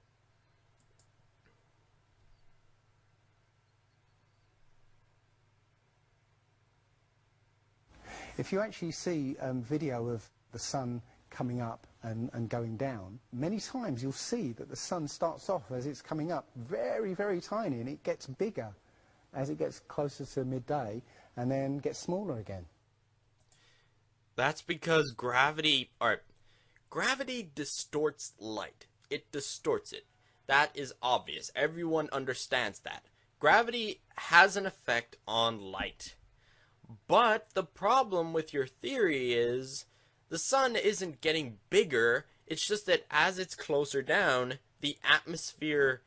If you actually see video of the sun coming up and going down, many times you'll see that the sun starts off as it's coming up very, very tiny, and it gets bigger as it gets closer to midday and then gets smaller again. That's because gravity distorts light. It distorts it. That is obvious. Everyone understands that. Gravity has an effect on light. But the problem with your theory is the sun isn't getting bigger. It's just that as it's closer down, the atmosphere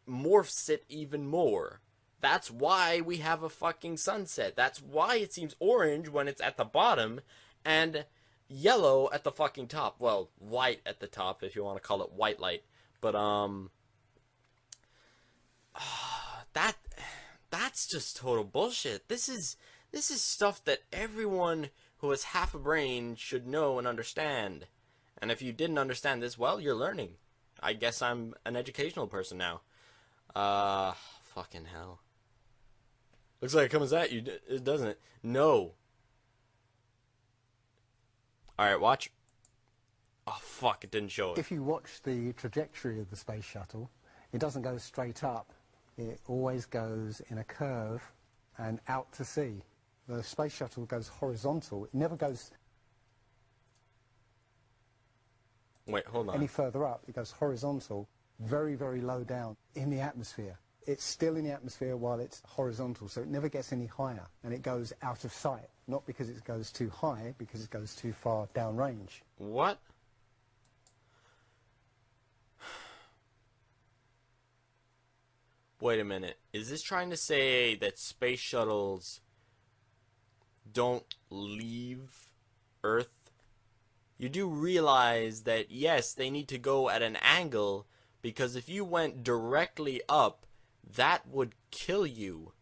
morphs it even more. That's why we have a fucking sunset. That's why it seems orange when it's at the bottom and yellow at the fucking top. Well, white at the top if you want to call it white light. But that's just total bullshit. This is stuff that everyone who has half a brain should know and understand. And if you didn't understand this, well, you're learning. I guess I'm an educational person now. Fucking hell. Looks like it comes at you, doesn't it? No. Alright, watch. Oh, fuck, it didn't show it. If you watch the trajectory of the space shuttle, it doesn't go straight up. It always goes in a curve and out to sea. The space shuttle goes horizontal. It never goes Wait, hold on. any further up. It goes horizontal, very, very low down in the atmosphere. It's still in the atmosphere while it's horizontal, so it never gets any higher, and it goes out of sight. Not because it goes too high, because it goes too far downrange. What? Wait a minute. Is this trying to say that space shuttles don't leave Earth? You do realize that, yes, they need to go at an angle, because if you went directly up, that would kill you.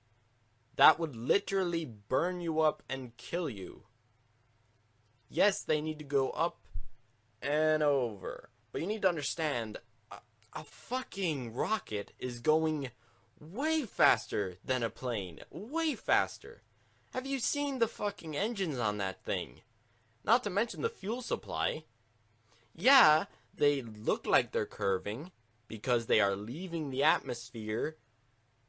That would literally burn you up and kill you. Yes, they need to go up and over. But you need to understand, a fucking rocket is going way faster than a plane. Way faster. Have you seen the fucking engines on that thing? Not to mention the fuel supply. Yeah, they look like they're curving because they are leaving the atmosphere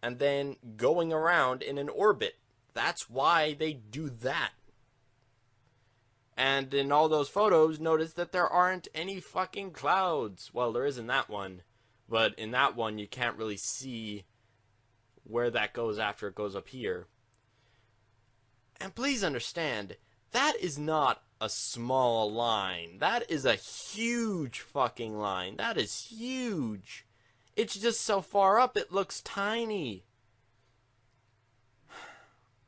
and then going around in an orbit. That's why they do that. And in all those photos, notice that there aren't any fucking clouds. Well, there is in that one. But in that one, you can't really see where that goes after it goes up here. And please understand, that is not a small line. That is a huge fucking line. That is huge. It's just so far up, it looks tiny.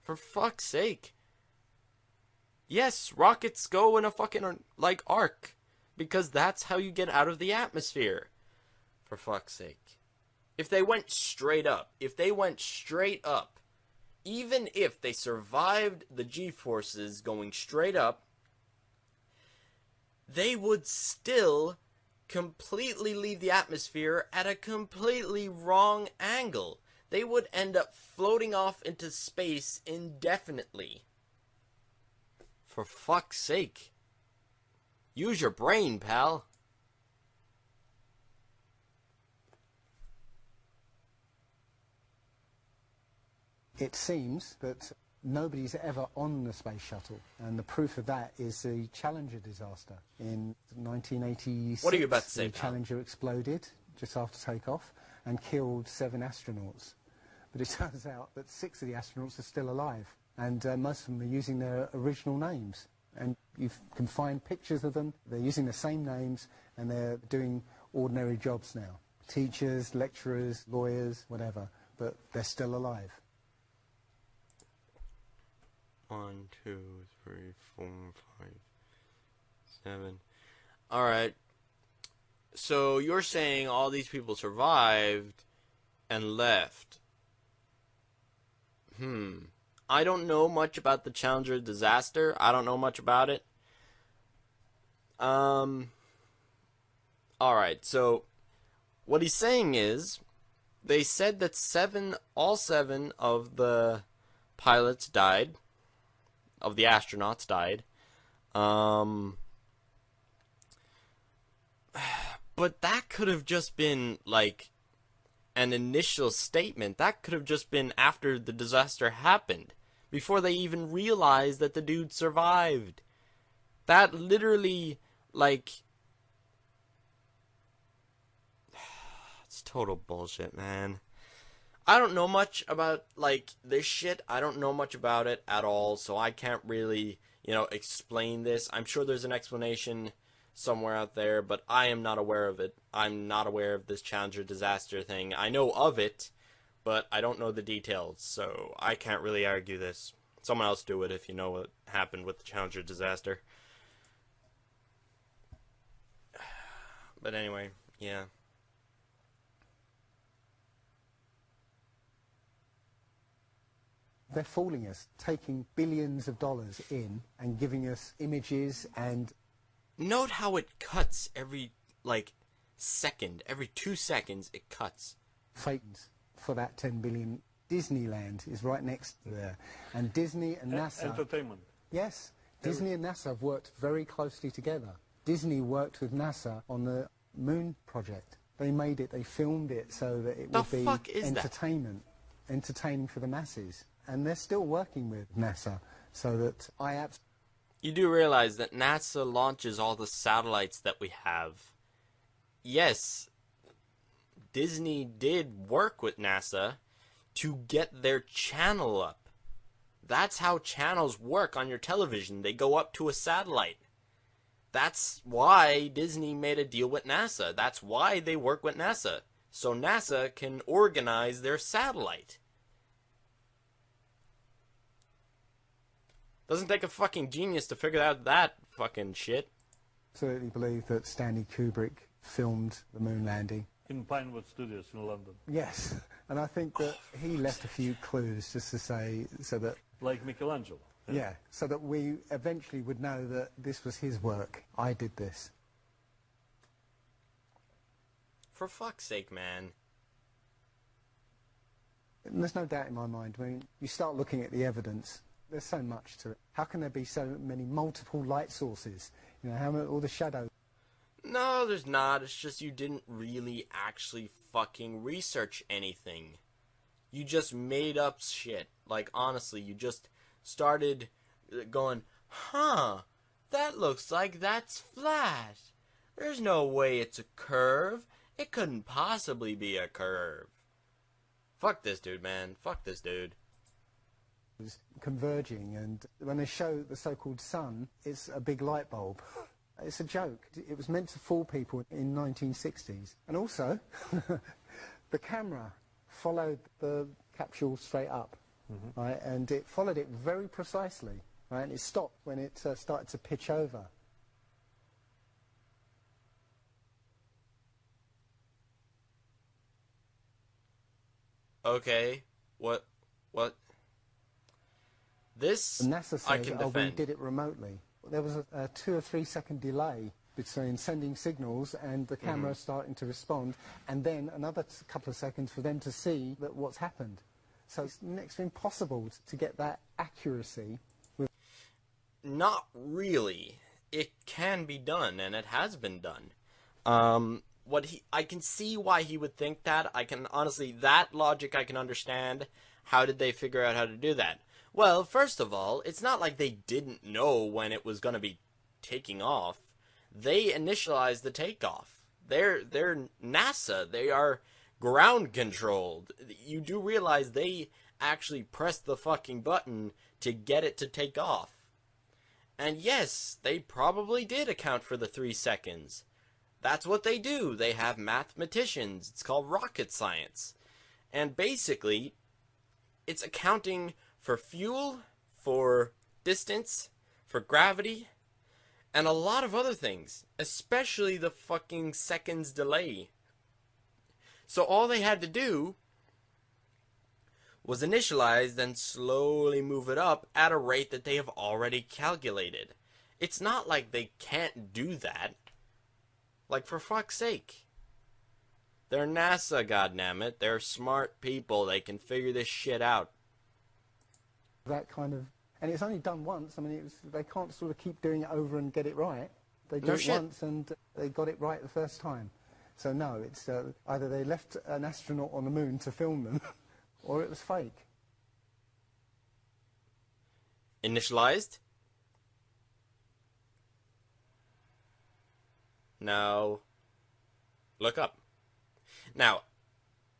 For fuck's sake. Yes, rockets go in a fucking, like, arc. Because that's how you get out of the atmosphere. For fuck's sake. If they went straight up, even if they survived the G-forces going straight up, they would still completely leave the atmosphere at a completely wrong angle. They would end up floating off into space indefinitely. For fuck's sake. Use your brain, pal. It seems that nobody's ever on the space shuttle, and the proof of that is the Challenger disaster in 1986. What are you about to say, The pal? Challenger exploded just after takeoff and killed 7 astronauts. But it turns out that 6 of the astronauts are still alive, and most of them are using their original names. And you can find pictures of them. They're using the same names, and they're doing ordinary jobs now. Teachers, lecturers, lawyers, whatever, but they're still alive. 1, 2, 3, 4, 5, 7. Alright. So you're saying all these people survived and left. I don't know much about the Challenger disaster. I don't know much about it. Alright, so what he's saying is they said that all seven of the pilots died. Of the astronauts died. But that could have just been, like, an initial statement. That could have just been after the disaster happened. Before they even realized that the dude survived. That literally, like... It's total bullshit, man. I don't know much about, like, this shit. I don't know much about it at all, so I can't really, explain this. I'm sure there's an explanation somewhere out there, but I am not aware of it. I'm not aware of this Challenger disaster thing. I know of it, but I don't know the details, so I can't really argue this. Someone else do it if you know what happened with the Challenger disaster. But anyway, yeah. They're fooling us, taking billions of dollars in and giving us images and... Note how it cuts every, second, every 2 seconds, it cuts. Fakes for that 10 billion. Disneyland is right next to there. And Disney and NASA... Entertainment. Yes. Disney and NASA have worked very closely together. Disney worked with NASA on the moon project. They made it, they filmed it so that it would be entertainment, entertaining for the masses. And they're still working with NASA so that You do realize that NASA launches all the satellites that we have. Yes, Disney did work with NASA to get their channel up. That's how channels work on your television. They go up to a satellite. That's why Disney made a deal with NASA. That's why they work with NASA. So NASA can organize their satellite. Doesn't take a fucking genius to figure out that fucking shit. absolutely believe that Stanley Kubrick filmed the moon landing. In Pinewood Studios in London. Yes, and I think that he left a few clues just to say, so that... Like Michelangelo. Yeah, so that we eventually would know that this was his work. I did this. For fuck's sake, man. And there's no doubt in my mind, I mean, you start looking at the evidence, there's so much to it. How can there be so many multiple light sources? You know, how many, all the shadows? No, there's not. It's just you didn't really actually fucking research anything. You just made up shit. Like, honestly, you just started going, huh, that looks like that's flat. There's no way it's a curve. It couldn't possibly be a curve. Fuck this dude, man. Fuck this dude. Converging, and when they show the so-called sun, it's a big light bulb. It's a joke. It was meant to fool people in 1960s. And also, the camera followed the capsule straight up, right? And it followed it very precisely, right? And it stopped when it started to pitch over. Okay, what? This, NASA I says, can oh, we defend. did it remotely. There was a 2 or 3 second delay between sending signals and the camera starting to respond, and then another couple of seconds for them to see that what's happened. So it's next to impossible to get that accuracy. Not really. It can be done, and it has been done. I can see why he would think that. I can honestly, that logic I can understand. How did they figure out how to do that? Well, first of all, it's not like they didn't know when it was going to be taking off. They initialized the takeoff. They're NASA. They are ground controlled. You do realize they actually pressed the fucking button to get it to take off. And yes, they probably did account for the 3 seconds. That's what they do. They have mathematicians. It's called rocket science. And basically, it's accounting for fuel, for distance, for gravity, and a lot of other things. Especially the fucking seconds delay. So all they had to do was initialize, then slowly move it up at a rate that they have already calculated. It's not like they can't do that. Like, for fuck's sake. They're NASA, goddammit. They're smart people. They can figure this shit out. That kind of... And it's only done once. I mean, they can't sort of keep doing it over and get it right. They do it once and they got it right the first time. So no, it's either they left an astronaut on the moon to film them, or it was fake. Initialized? No. Look up. Now.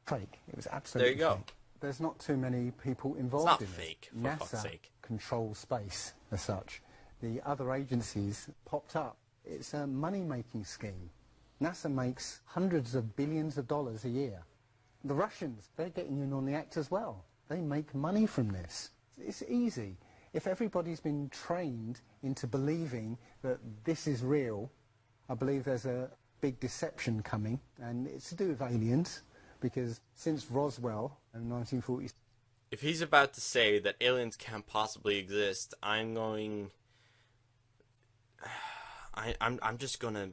Fake. It was absolutely There you go. fake. There's not too many people involved It's not in fake, it. for NASA fuck's sake. controls space as such. The other agencies popped up. It's a money-making scheme. NASA makes hundreds of billions of dollars a year. The Russians, they're getting in on the act as well. They make money from this. It's easy. If everybody's been trained into believing that this is real, I believe there's a big deception coming, and it's to do with aliens, because since Roswell in 1940s... If he's about to say that aliens can't possibly exist, I'm just gonna...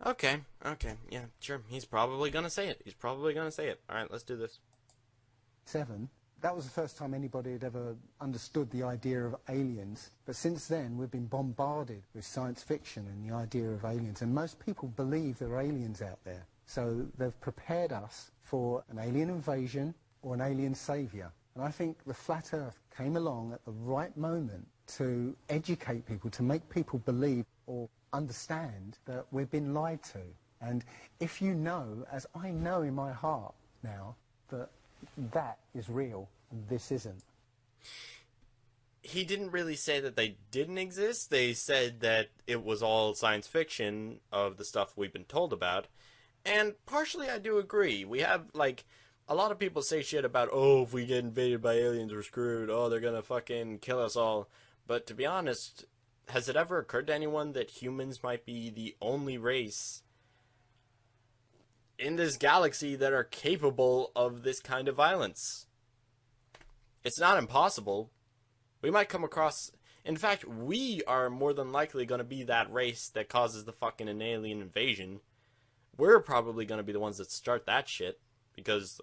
Okay, yeah, sure. He's probably gonna say it. He's probably gonna say it. Alright, let's do this. 7, that was the first time anybody had ever understood the idea of aliens. But since then, we've been bombarded with science fiction and the idea of aliens. And most people believe there are aliens out there. So they've prepared us for an alien invasion or an alien saviour. And I think the flat earth came along at the right moment to educate people, to make people believe or understand that we've been lied to. And if you know, as I know in my heart now, that that is real and this isn't. He didn't really say that they didn't exist. They said that it was all science fiction of the stuff we've been told about. And partially I do agree. We have, like, a lot of people say shit about, oh, if we get invaded by aliens, we're screwed. Oh, they're gonna fucking kill us all. But to be honest, has it ever occurred to anyone that humans might be the only race in this galaxy that are capable of this kind of violence? It's not impossible. We might come across... In fact, we are more than likely going to be that race that causes the fucking alien invasion. We're probably going to be the ones that start that shit. Because,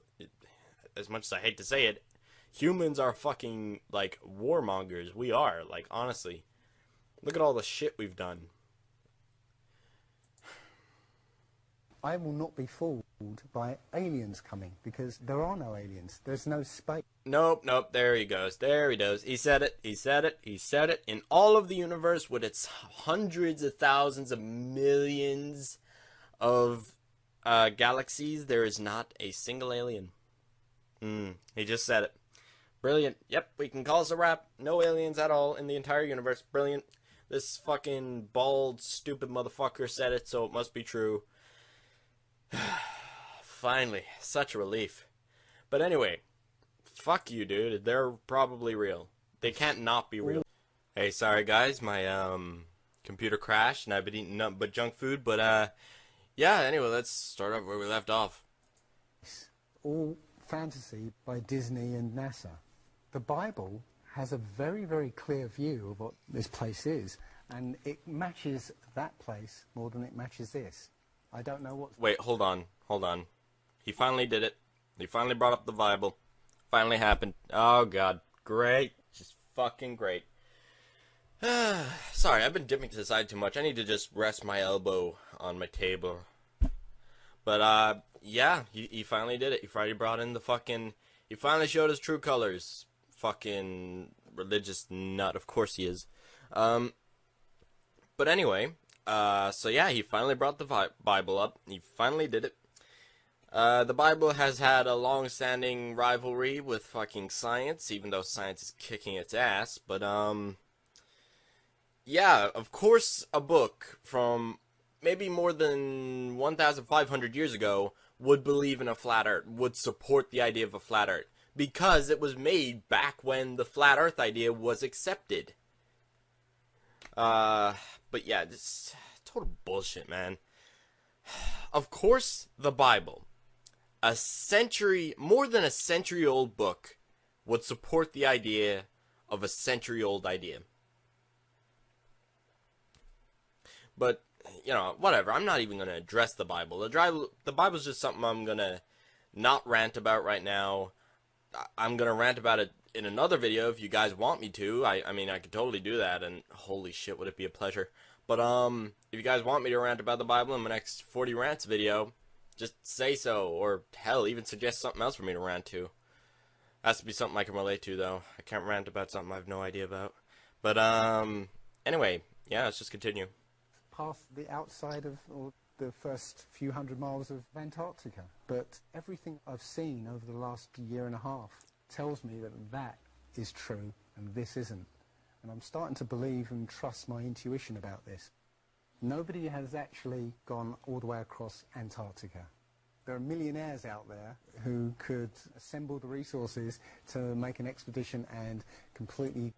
as much as I hate to say it, humans are fucking, like, warmongers. We are, like, honestly. Look at all the shit we've done. I will not be fooled by aliens coming, because there are no aliens. There's no space. Nope, there he goes. There he goes. He said it. He said it. He said it. In all of the universe, with its hundreds of thousands of millions of galaxies, there is not a single alien. He just said it. Brilliant. Yep, we can call this a wrap. No aliens at all in the entire universe. Brilliant. This fucking bald, stupid motherfucker said it, so it must be true. Finally, such a relief. But anyway, fuck you, dude. They're probably real. They can't not be real. Hey, sorry guys, my computer crashed and I've been eating nothing but junk food. But yeah. Anyway, let's start up where we left off. All fantasy by Disney and NASA. The Bible has a very, very clear view of what this place is, and it matches that place more than it matches this. I don't know what... Wait, hold on. He finally did it. He finally brought up the Bible. Finally happened. Oh, God. Great. Just fucking great. Sorry, I've been dipping to the side too much. I need to just rest my elbow on my table. But, yeah, he finally did it. He finally brought in the fucking... He finally showed his true colors. Fucking religious nut. Of course he is. But anyway... so yeah, he finally brought the Bible up. He finally did it. The Bible has had a long-standing rivalry with fucking science, even though science is kicking its ass. But, yeah, of course a book from maybe more than 1,500 years ago would believe in a flat earth, would support the idea of a flat earth, because it was made back when the flat earth idea was accepted. But yeah, this total bullshit, man. Of course, the Bible, more than a century old book, would support the idea of a century old idea. But, you know, whatever, I'm not even going to address the Bible. The Bible's just something I'm going to not rant about right now. I'm going to rant about it in another video if you guys want me to. I mean, I could totally do that, and holy shit, would it be a pleasure. But, if you guys want me to rant about the Bible in my next Fordy Rants video, just say so, or hell, even suggest something else for me to rant to. Has to be something I can relate to, though. I can't rant about something I have no idea about. But, anyway, yeah, let's just continue. Past the outside of the first few hundred miles of Antarctica. But everything I've seen over the last year and a half tells me that that is true and this isn't. And I'm starting to believe and trust my intuition about this. Nobody has actually gone all the way across Antarctica. There are millionaires out there who could assemble the resources to make an expedition and completely...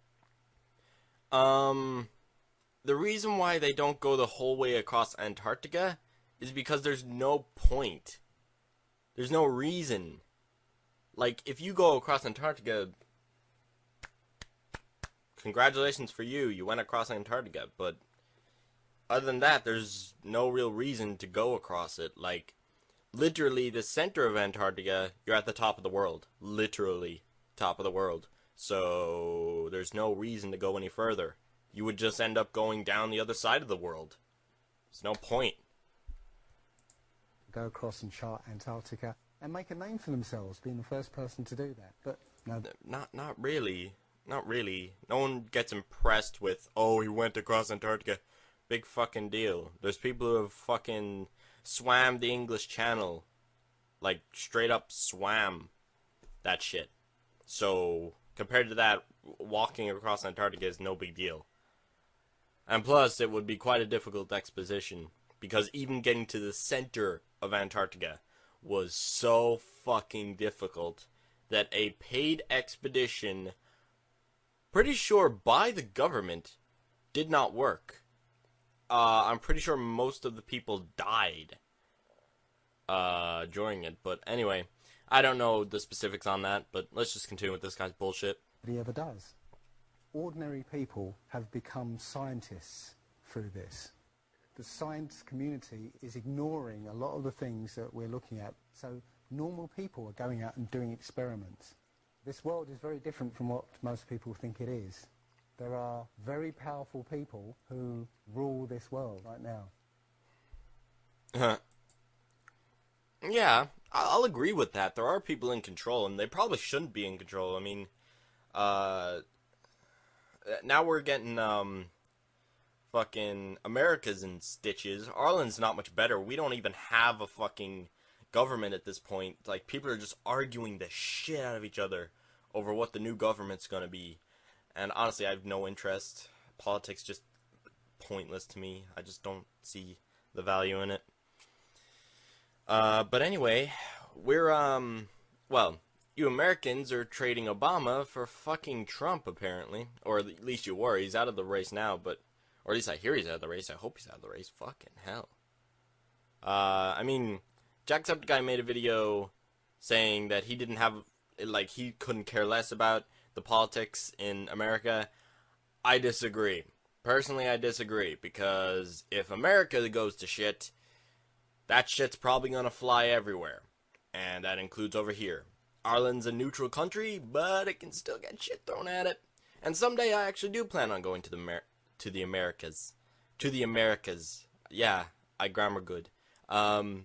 The reason why they don't go the whole way across Antarctica is because there's no point. There's no reason. Like, if you go across Antarctica, congratulations for you. You went across Antarctica, but other than that, there's no real reason to go across it. Like, literally, the center of Antarctica, you're at the top of the world. Literally, top of the world. So, there's no reason to go any further. You would just end up going down the other side of the world. There's no point. Go across and chart Antarctica and make a name for themselves, being the first person to do that. But no, Not really. Not really. No one gets impressed with, oh, he went across Antarctica. Big fucking deal. There's people who have fucking swam the English Channel. Like, straight up swam that shit. So, compared to that, walking across Antarctica is no big deal. And plus, it would be quite a difficult exposition. Because even getting to the center of Antarctica was so fucking difficult that a paid expedition, pretty sure by the government, did not work. I'm pretty sure most of the people died during it. But anyway, I don't know the specifics on that, but let's just continue with this guy's bullshit. he ever does. Ordinary people have become scientists through this. The science community is ignoring a lot of the things that we're looking at. So normal people are going out and doing experiments. This world is very different from what most people think it is. There are very powerful people who rule this world right now. Yeah, I'll agree with that. There are people in control, and they probably shouldn't be in control. I mean, now we're getting, fucking America's in stitches. Ireland's not much better. We don't even have a fucking government at this point. Like, people are just arguing the shit out of each other over what the new government's gonna be. And honestly, I have no interest. Politics just pointless to me. I just don't see the value in it. But anyway, we're, well, you Americans are trading Obama for fucking Trump, apparently. Or at least you were. He's out of the race now, but, or at least I hear he's out of the race. I hope he's out of the race. Fucking hell. I mean, Jacksepticeye made a video saying that he didn't have, like, he couldn't care less about the politics in America. I disagree. Personally, I disagree, because if America goes to shit, that shit's probably gonna fly everywhere. And that includes over here. Ireland's a neutral country, but it can still get shit thrown at it. And someday I actually do plan on going to the Americas. To the Americas. Yeah, I grammar good. I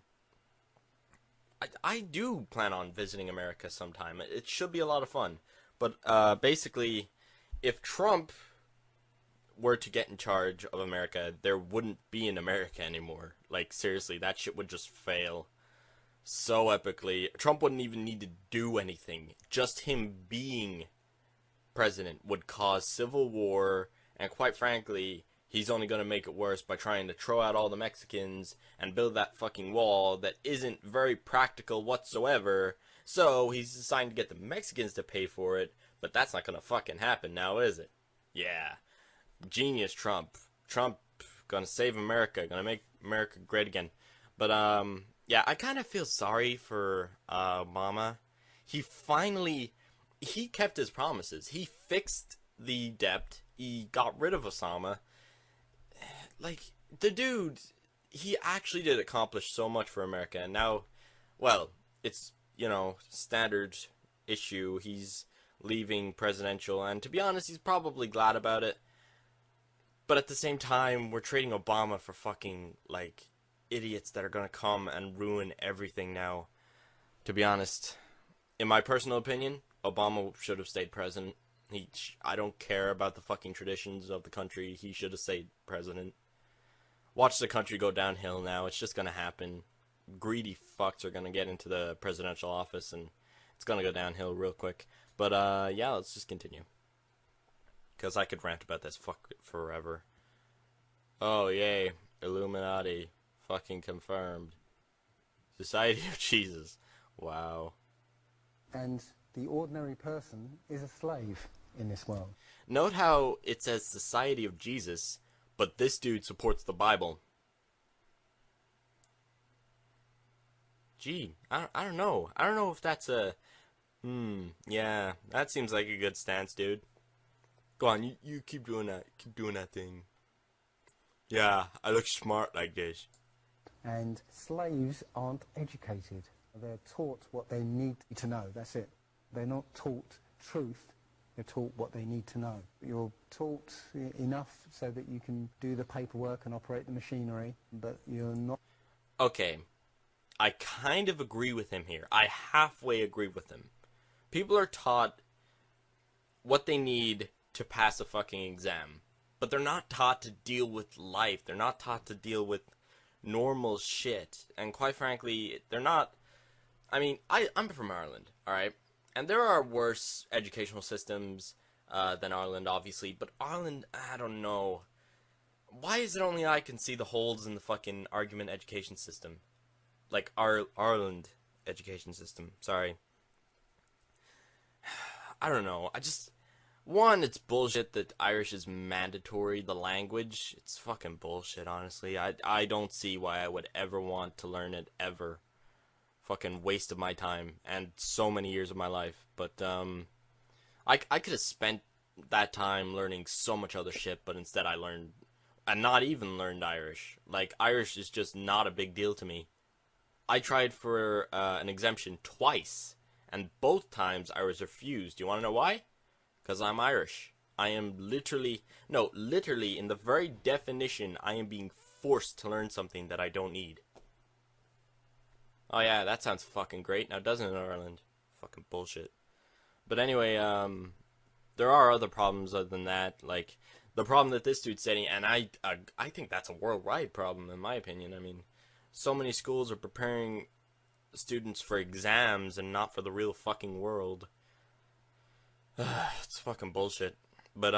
do plan on visiting America sometime. It should be a lot of fun. But basically, if Trump were to get in charge of America, there wouldn't be an America anymore. Like, seriously, that shit would just fail so epically. Trump wouldn't even need to do anything. Just him being president would cause civil war, and quite frankly, he's only going to make it worse by trying to throw out all the Mexicans and build that fucking wall that isn't very practical whatsoever. So he's deciding to get the Mexicans to pay for it, but that's not going to fucking happen now, is it? Yeah. Genius Trump. Trump gonna save America, gonna make America great again. But yeah, I kind of feel sorry for Obama. He kept his promises. He fixed the debt. He got rid of Osama. Like, the dude, he actually did accomplish so much for America. And now, well, it's, you know, standard issue. He's leaving presidential, and to be honest, he's probably glad about it. But at the same time, we're trading Obama for fucking, like, idiots that are gonna come and ruin everything now. To be honest, in my personal opinion, Obama should have stayed president. I don't care about the fucking traditions of the country. He should have stayed president. Watch the country go downhill now. It's just gonna happen. Greedy fucks are gonna get into the presidential office, and it's gonna go downhill real quick. But, yeah, let's just continue. Because I could rant about this forever. Oh, yay. Illuminati. Fucking confirmed. Society of Jesus. Wow. And the ordinary person is a slave in this world. Note how it says Society of Jesus, but this dude supports the Bible. Gee, I don't know. I don't know if that's a... yeah, that seems like a good stance, dude. Go on, you keep doing that. Keep doing that thing. Yeah, I look smart like this. And slaves aren't educated. They're taught what they need to know. That's it. They're not taught truth. They're taught what they need to know. You're taught enough so that you can do the paperwork and operate the machinery, but you're not. Okay, I kind of agree with him here. I halfway agree with him. People are taught what they need to pass a fucking exam, but they're not taught to deal with life. They're not taught to deal with normal shit. And quite frankly, they're not. I mean, I'm from Ireland, alright? And there are worse educational systems than Ireland, obviously. But Ireland, I don't know. Why is it only I can see the holes in the fucking argument education system? Like, Ireland education system. Sorry. I don't know. One, it's bullshit that Irish is mandatory, the language. It's fucking bullshit, honestly. I don't see why I would ever want to learn it, ever. Fucking waste of my time and so many years of my life. But I could have spent that time learning so much other shit, but instead I learned, and not even learned Irish. Like, Irish is just not a big deal to me. I tried for an exemption twice, and both times I was refused. Do you want to know why? Because I'm Irish. I am literally in the very definition, I am being forced to learn something that I don't need. Oh yeah, that sounds fucking great. Now doesn't it, Ireland? Fucking bullshit. But anyway, there are other problems other than that. Like, the problem that this dude's stating, and I think that's a worldwide problem, in my opinion. I mean, so many schools are preparing students for exams and not for the real fucking world. It's fucking bullshit. But,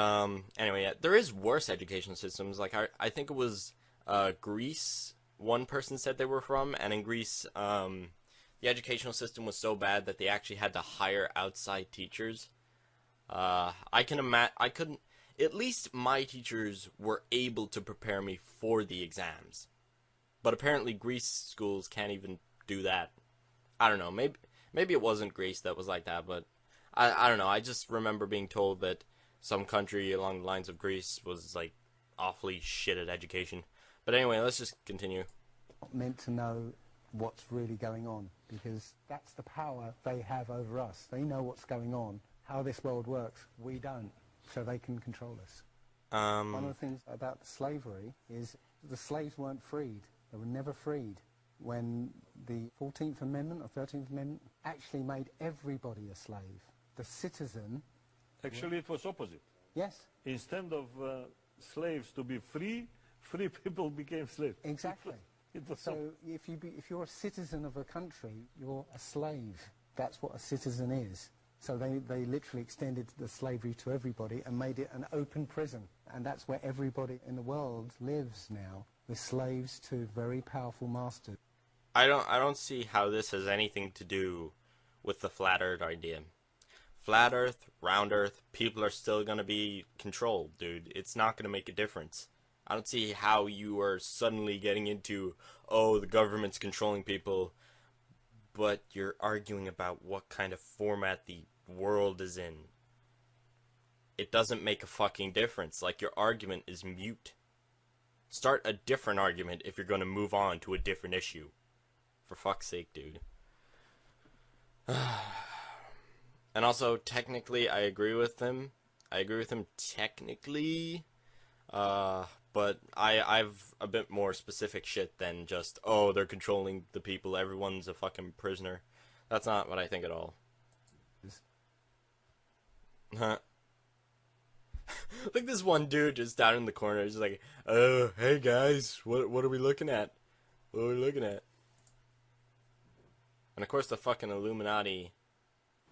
anyway, yeah, there is worse education systems. Like, I think it was, Greece, one person said they were from, and in Greece, the educational system was so bad that they actually had to hire outside teachers. I couldn't, at least my teachers were able to prepare me for the exams. But apparently Greece schools can't even do that. I don't know, maybe it wasn't Greece that was like that, but I don't know, I just remember being told that some country along the lines of Greece was, like, awfully shit at education. But anyway, let's just continue. Meant to know what's really going on, because that's the power they have over us. They know what's going on, how this world works. We don't, so they can control us. One of the things about slavery is the slaves weren't freed. They were never freed. When the 14th Amendment or 13th Amendment actually made everybody a slave. The citizen... Actually, it was opposite. Yes. Instead of slaves to be free, free people became slaves. Exactly. So if you're a citizen of a country, you're a slave. That's what a citizen is. So they literally extended the slavery to everybody and made it an open prison. And that's where everybody in the world lives now, with slaves to very powerful masters. I don't see how this has anything to do with the flat earth idea. Flat earth, round earth, people are still gonna be controlled, dude. It's not gonna make a difference. I don't see how you are suddenly getting into, oh, the government's controlling people, but you're arguing about what kind of format the world is in. It doesn't make a fucking difference. Like, your argument is mute. Start a different argument if you're going to move on to a different issue. For fuck's sake, dude. And also, technically, I agree with him. I agree with him technically. But I've a bit more specific shit than just, oh, they're controlling the people, everyone's a fucking prisoner. That's not what I think at all. Huh. Look, this one dude just down in the corner, just like, oh, hey guys, what are we looking at? What are we looking at? And of course the fucking Illuminati.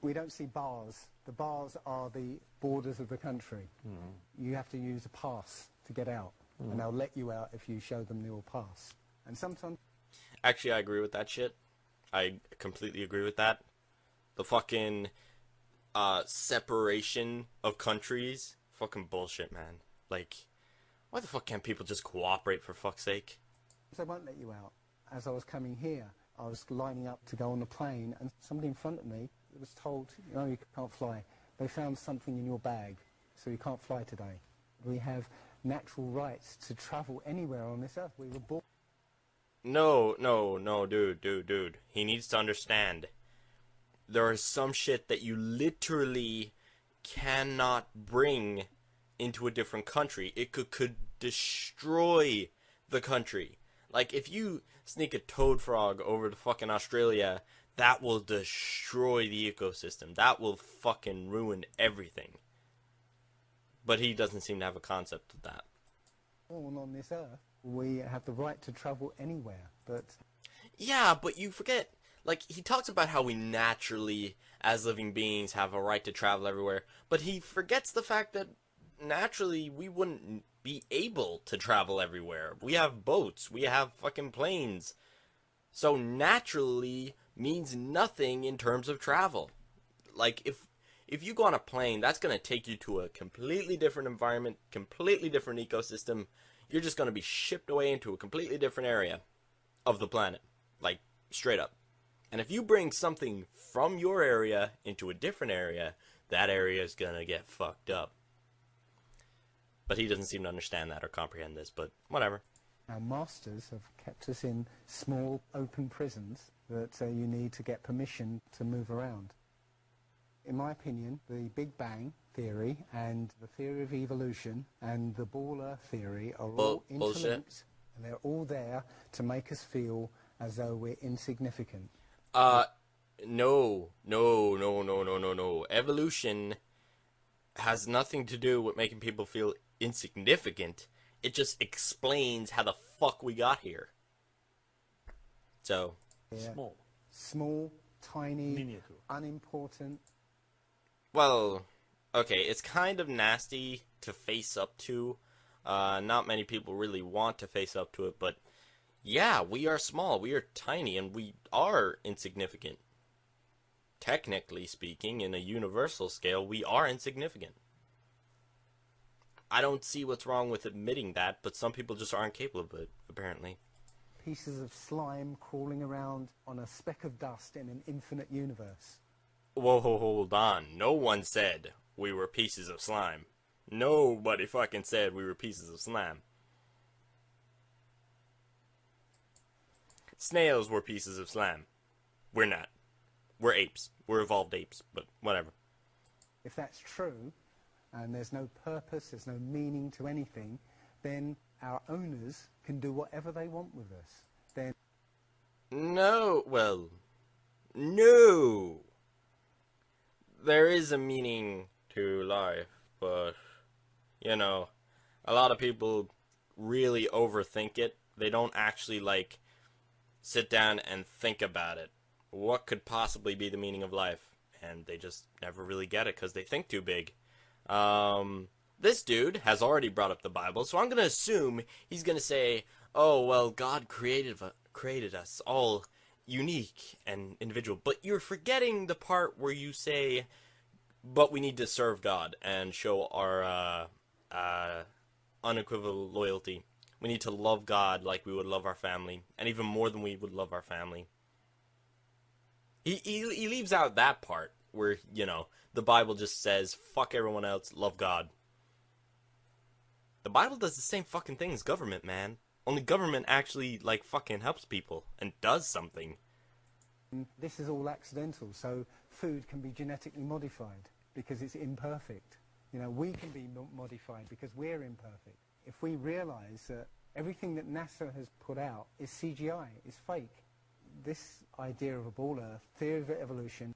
We don't see bars. The bars are the borders of the country. You have to use a pass to get out. And they'll let you out if you show them your pass. And sometimes... Actually, I agree with that shit. I completely agree with that. The fucking separation of countries. Fucking bullshit, man. Like, why the fuck can't people just cooperate, for fuck's sake? They won't let you out. As I was coming here, I was lining up to go on the plane, and somebody in front of me was told, no, you can't fly. They found something in your bag, so you can't fly today. We have natural rights to travel anywhere on this earth. We were born. No, dude. He needs to understand. There is some shit that you literally cannot bring into a different country. It could destroy the country. Like, if you sneak a toad frog over to fucking Australia, that will destroy the ecosystem. That will fucking ruin everything. But he doesn't seem to have a concept of that. Born on this earth. We have the right to travel anywhere, but... Yeah, but you forget, like, he talks about how we naturally, as living beings, have a right to travel everywhere, but he forgets the fact that naturally we wouldn't be able to travel everywhere. We have boats, we have fucking planes. So naturally means nothing in terms of travel. Like, if you go on a plane, that's going to take you to a completely different environment, completely different ecosystem. You're just going to be shipped away into a completely different area of the planet. Like, straight up. And if you bring something from your area into a different area, that area is going to get fucked up. But he doesn't seem to understand that or comprehend this, but whatever. Our masters have kept us in small, open prisons that you need to get permission to move around. In my opinion, the Big Bang theory and the theory of evolution and the ball earth theory are all interlinked, bullshit. and they're all there to make us feel as though we're insignificant. No. Evolution has nothing to do with making people feel insignificant. It just explains how the fuck we got here. So, Yeah. Small. Small, tiny, Miniature. unimportant. well, okay, it's kind of nasty to face up to. Not many people really want to face up to it, but yeah, we are small, we are tiny, and we are insignificant. Technically speaking, in a universal scale, we are insignificant. I don't see what's wrong with admitting that, but some people just aren't capable of it, apparently. Pieces of slime crawling around on a speck of dust in an infinite universe. Whoa, hold on. No one said we were pieces of slime. Nobody fucking said we were pieces of slime. Snails were pieces of slime. We're not. We're apes. We're evolved apes, but whatever. If that's true, and there's no purpose, there's no meaning to anything, then our owners can do whatever they want with us. Then No, well, no. There is a meaning to life, but, you know, a lot of people really overthink it. They don't actually, like, sit down and think about it. What could possibly be the meaning of life? And they just never really get it because they think too big. This dude has already brought up the Bible, so I'm going to assume he's going to say, oh, well, God created us all unique and individual. But you're forgetting the part where you say, but we need to serve God and show our unequivocal loyalty. We need to love God like we would love our family, and even more than we would love our family. He leaves out that part where, you know, the Bible just says, fuck everyone else, love God. The Bible does the same fucking thing as government, man. Only government actually, like, fucking helps people and does something. this is all accidental, so food can be genetically modified because it's imperfect. You know, we can be modified because we're imperfect. If we realise that everything that NASA has put out is CGI, is fake, this idea of a ball Earth, theory of evolution...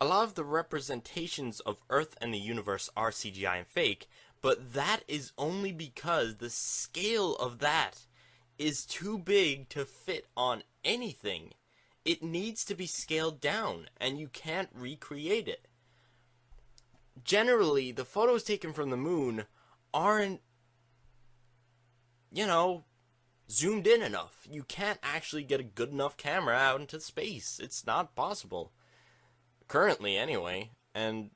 A lot of the representations of Earth and the universe are CGI and fake, but that is only because the scale of that is too big to fit on anything. It needs to be scaled down, and you can't recreate it. Generally, the photos taken from the moon aren't, you know, zoomed in enough. You can't actually get a good enough camera out into space. It's not possible. Currently, anyway. And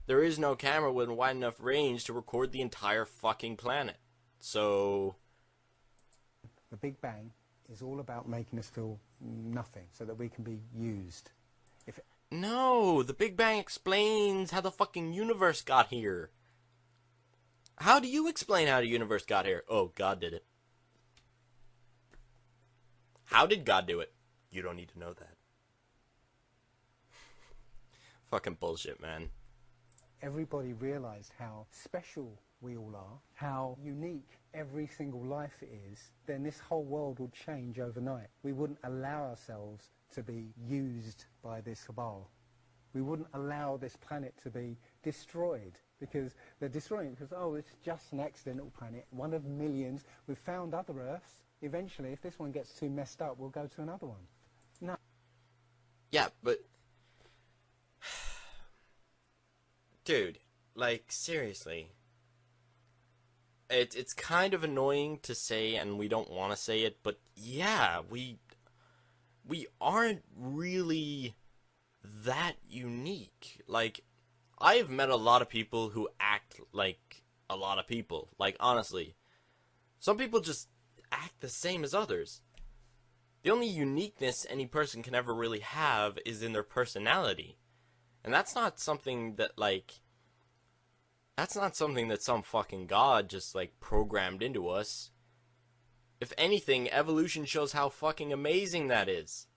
there is no camera with a wide enough range to record the entire fucking planet. So... The Big Bang is all about making us feel nothing so that we can be used. No, the Big Bang explains how the fucking universe got here. How do you explain how the universe got here? Oh, God did it. How did God do it? You don't need to know that. Fucking bullshit, man. Everybody realised how special we all are, how unique every single life is, then this whole world would change overnight. We wouldn't allow ourselves to be used by this cabal. We wouldn't allow this planet to be destroyed, because they're destroying it because, oh, it's just an accidental planet, one of millions. We've found other Earths. Eventually, if this one gets too messed up, we'll go to another one. No. Yeah, but... Dude, like, seriously. It's kind of annoying to say, and we don't want to say it, but yeah, we aren't really that unique. Like, I have met a lot of people who act like a lot of people. Like, honestly, some people just act the same as others. The only uniqueness any person can ever really have is in their personality. And that's not something that, like, that's not something that some fucking god just, like, programmed into us. If anything, evolution shows how fucking amazing that is.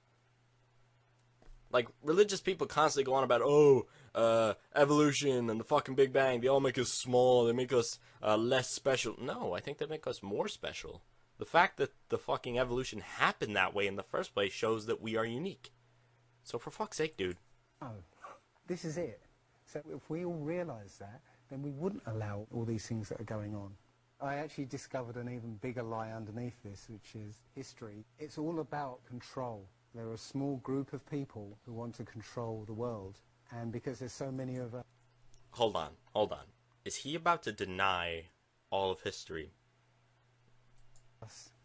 Like, religious people constantly go on about, oh, evolution and the fucking Big Bang, they all make us small, they make us less special. No, I think they make us more special. The fact that the fucking evolution happened that way in the first place shows that we are unique. So for fuck's sake, dude. Oh, this is it. So if we all realise that, then we wouldn't allow all these things that are going on. I actually discovered an even bigger lie underneath this, which is history. It's all about control. There are a small group of people who want to control the world, and because there's so many of us... Hold on. Is he about to deny all of history?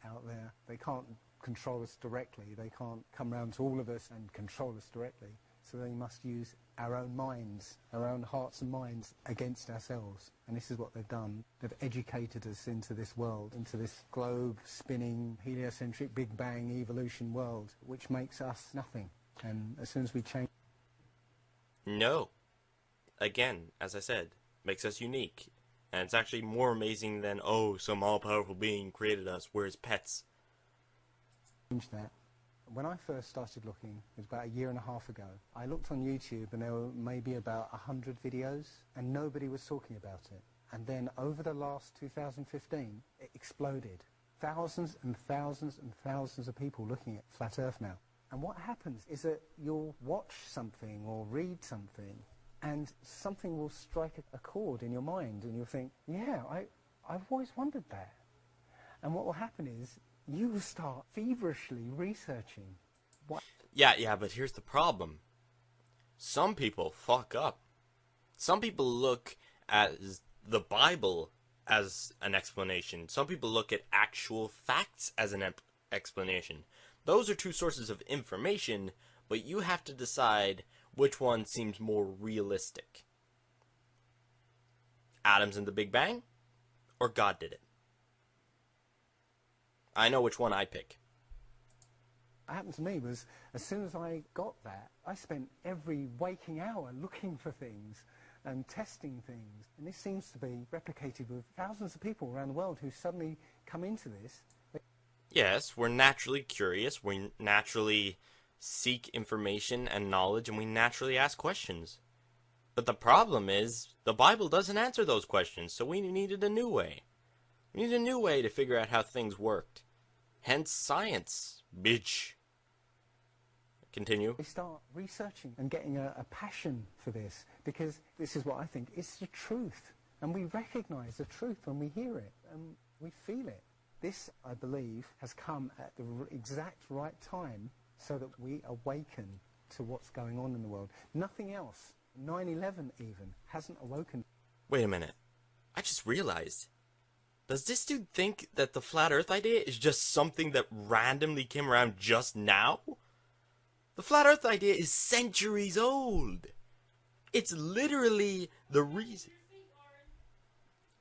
...out there, they can't control us directly. They can't come round to all of us and control us directly. So they must use our own minds, our own hearts and minds against ourselves. And this is what they've done. They've educated us into this world, into this globe-spinning, heliocentric, Big Bang evolution world, which makes us nothing. And as soon as we change... No. Again, as I said, makes us unique. And it's actually more amazing than, oh, some all-powerful being created us, we're his pets. ...that. When I first started looking, it was about a year and a half ago, I looked on YouTube and there were maybe about 100 videos and nobody was talking about it. And then over the last 2015, it exploded. Thousands and thousands and thousands of people looking at Flat Earth now. And what happens is that you'll watch something or read something and something will strike a chord in your mind and you'll think, yeah, I've always wondered that. And what will happen is you will start feverishly researching what... Yeah, but here's the problem. Some people fuck up. Some people look at the Bible as an explanation. Some people look at actual facts as an explanation. Those are two sources of information, but you have to decide which one seems more realistic. Atoms in the Big Bang, or God did it? I know which one I'd pick. What happened to me was, as soon as I got that, I spent every waking hour looking for things and testing things. And this seems to be replicated with thousands of people around the world who suddenly come into this. Yes, we're naturally curious, we naturally seek information and knowledge, and we naturally ask questions. But the problem is, the Bible doesn't answer those questions, so we needed a new way. We needed a new way to figure out how things worked. Hence science, bitch. Continue. We start researching and getting a passion for this, because this is what I think, it's the truth. And we recognise the truth when we hear it, and we feel it. This, I believe, has come at the exact right time so that we awaken to what's going on in the world. Nothing else, 9/11 even, hasn't awoken. Wait a minute. I just realized. Does this dude think that the flat earth idea is just something that randomly came around just now? The flat earth idea is centuries old. It's literally the reason.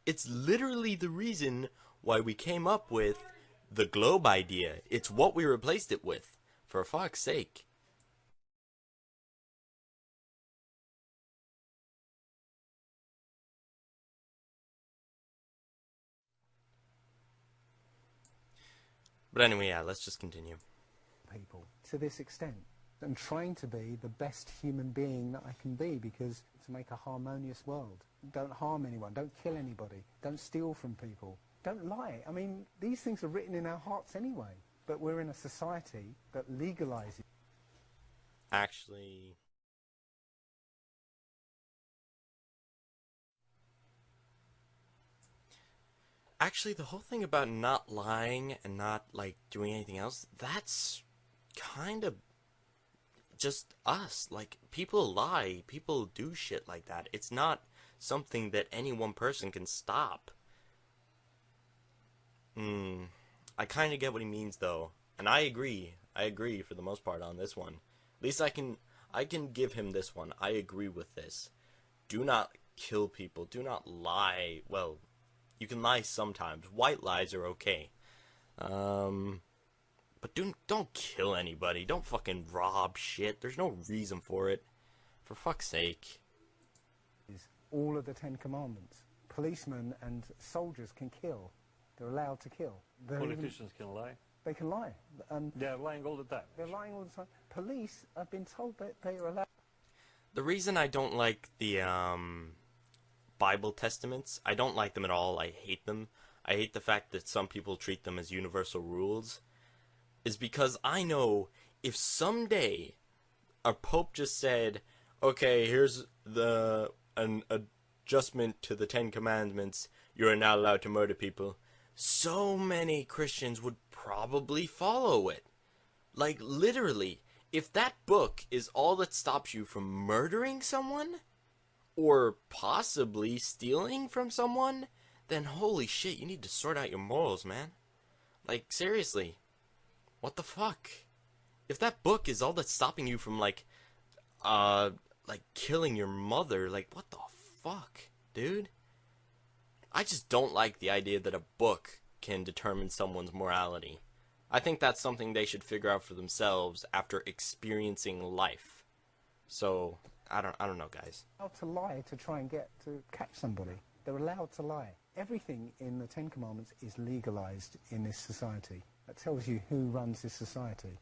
It's literally the reason why we came up with the globe idea. It's what we replaced it with. For fuck's sake. But anyway, yeah, let's just continue. People to this extent and trying to be the best human being that I can be, because to make a harmonious world. Don't harm anyone, don't kill anybody, don't steal from people, don't lie. I mean, these things are written in our hearts anyway, but we're in a society that legalizes. Actually, the whole thing about not lying and not, like, doing anything else, that's kind of just us. Like, people lie, people do shit like that. It's not something that any one person can stop. I kind of get what he means, though. And I agree. I agree for the most part on this one. At least I can give him this one. I agree with this. Do not kill people. Do not lie. Well, you can lie sometimes. White lies are okay. But don't kill anybody. Don't fucking rob shit. There's no reason for it. For fuck's sake. All of the 10 Commandments. Policemen and soldiers can kill. They're allowed to kill. Politicians can lie. They can lie. They're lying all the time. They're lying all the time. Police have been told that they are allowed. The reason I don't like the Bible testaments, I don't like them at all. I hate them. I hate the fact that some people treat them as universal rules, is because I know if someday a pope just said, okay, here's an adjustment to the 10 Commandments, you are not allowed to murder people, so many Christians would probably follow it. Like, literally, if that book is all that stops you from murdering someone, or possibly stealing from someone, then holy shit, you need to sort out your morals, man. Like, seriously. What the fuck? If that book is all that's stopping you from, like killing your mother, like, what the fuck, dude? I just don't like the idea that a book can determine someone's morality. I think that's something they should figure out for themselves after experiencing life. So, I don't know, guys. Allowed to lie to try and get to catch somebody. They're allowed to lie. Everything in the 10 Commandments is legalized in this society. That tells you who runs this society.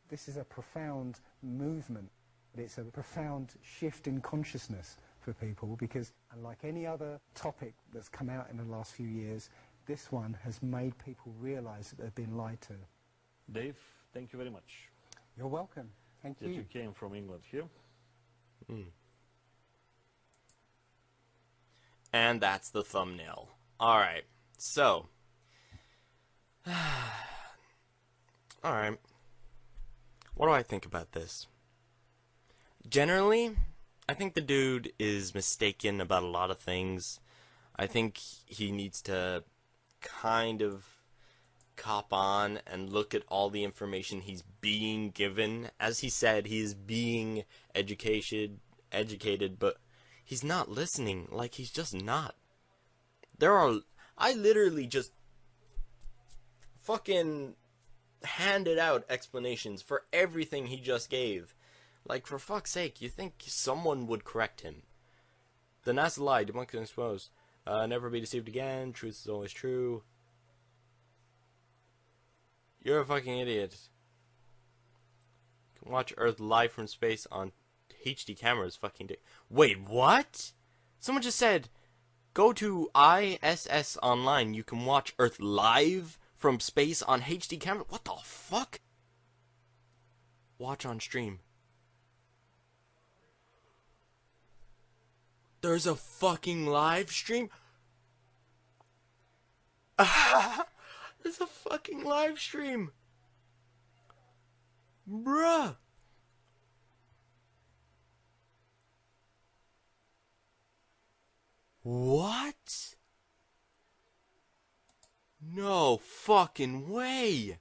This is a profound movement. It's a profound shift in consciousness for people, because unlike any other topic that's come out in the last few years, this one has made people realize that they've been lied to. Dave, thank you very much. You're welcome. Thank That you. you came from England here. And that's the thumbnail. Alright, so. Alright. What do I think about this? Generally, I think the dude is mistaken about a lot of things. I think he needs to kind of cop on and look at all the information he's being given. As he said, he is being educated, but he's not listening. Like, he's just not. I literally just fucking handed out explanations for everything he just gave. Like, for fuck's sake, you think someone would correct him? The NASA lie, debunk and expose. Never be deceived again, truth is always true. You're a fucking idiot. You can watch Earth live from space on HD cameras, fucking dick. Wait, what? Someone just said, go to ISS online, you can watch Earth live from space on HD camera. What the fuck? Watch on stream. There's a fucking live stream? There's a fucking live stream. Bruh. What? No fucking way.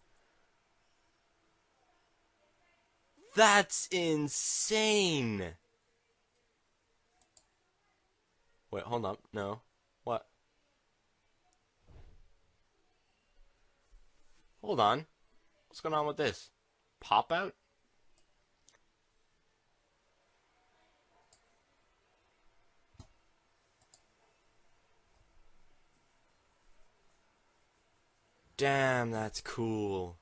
That's insane. Wait, hold on. No. What? Hold on. What's going on with this? Pop out? Damn, that's cool.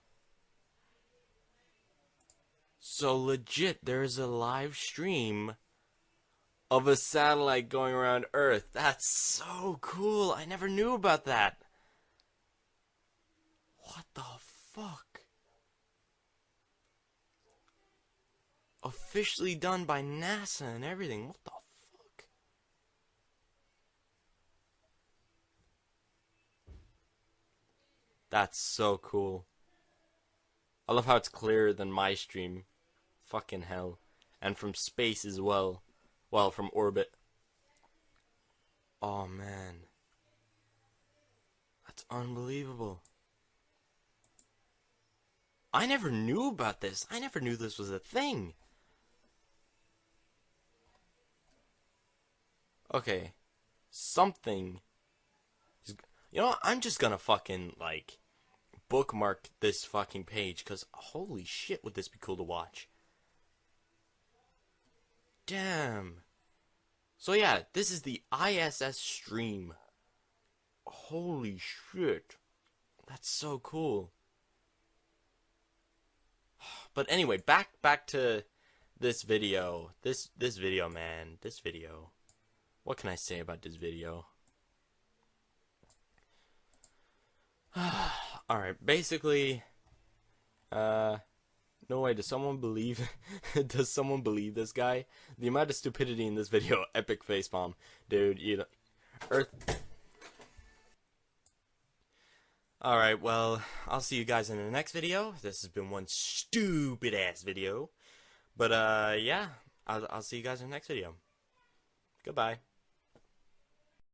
So legit, there's a live stream of a satellite going around Earth. That's so cool. I never knew about that. What the fuck? Officially done by NASA and everything. What the fuck? That's so cool. I love how it's clearer than my stream. Fucking hell. And from space as well. Well, from orbit. Oh man. That's unbelievable. I never knew about this. I never knew this was a thing. Okay. Something. You know what? I'm just gonna fucking, like, bookmark this fucking page, because holy shit, would this be cool to watch. Damn. So yeah, this is the ISS stream. Holy shit. That's so cool. But anyway, back to this video. This video, man. This video. What can I say about this video? Alright, basically, no way, does someone believe, does someone believe this guy? The amount of stupidity in this video, epic facepalm. Dude, you know, Earth. Alright, well, I'll see you guys in the next video. This has been one stupid ass video. But, yeah, I'll see you guys in the next video. Goodbye.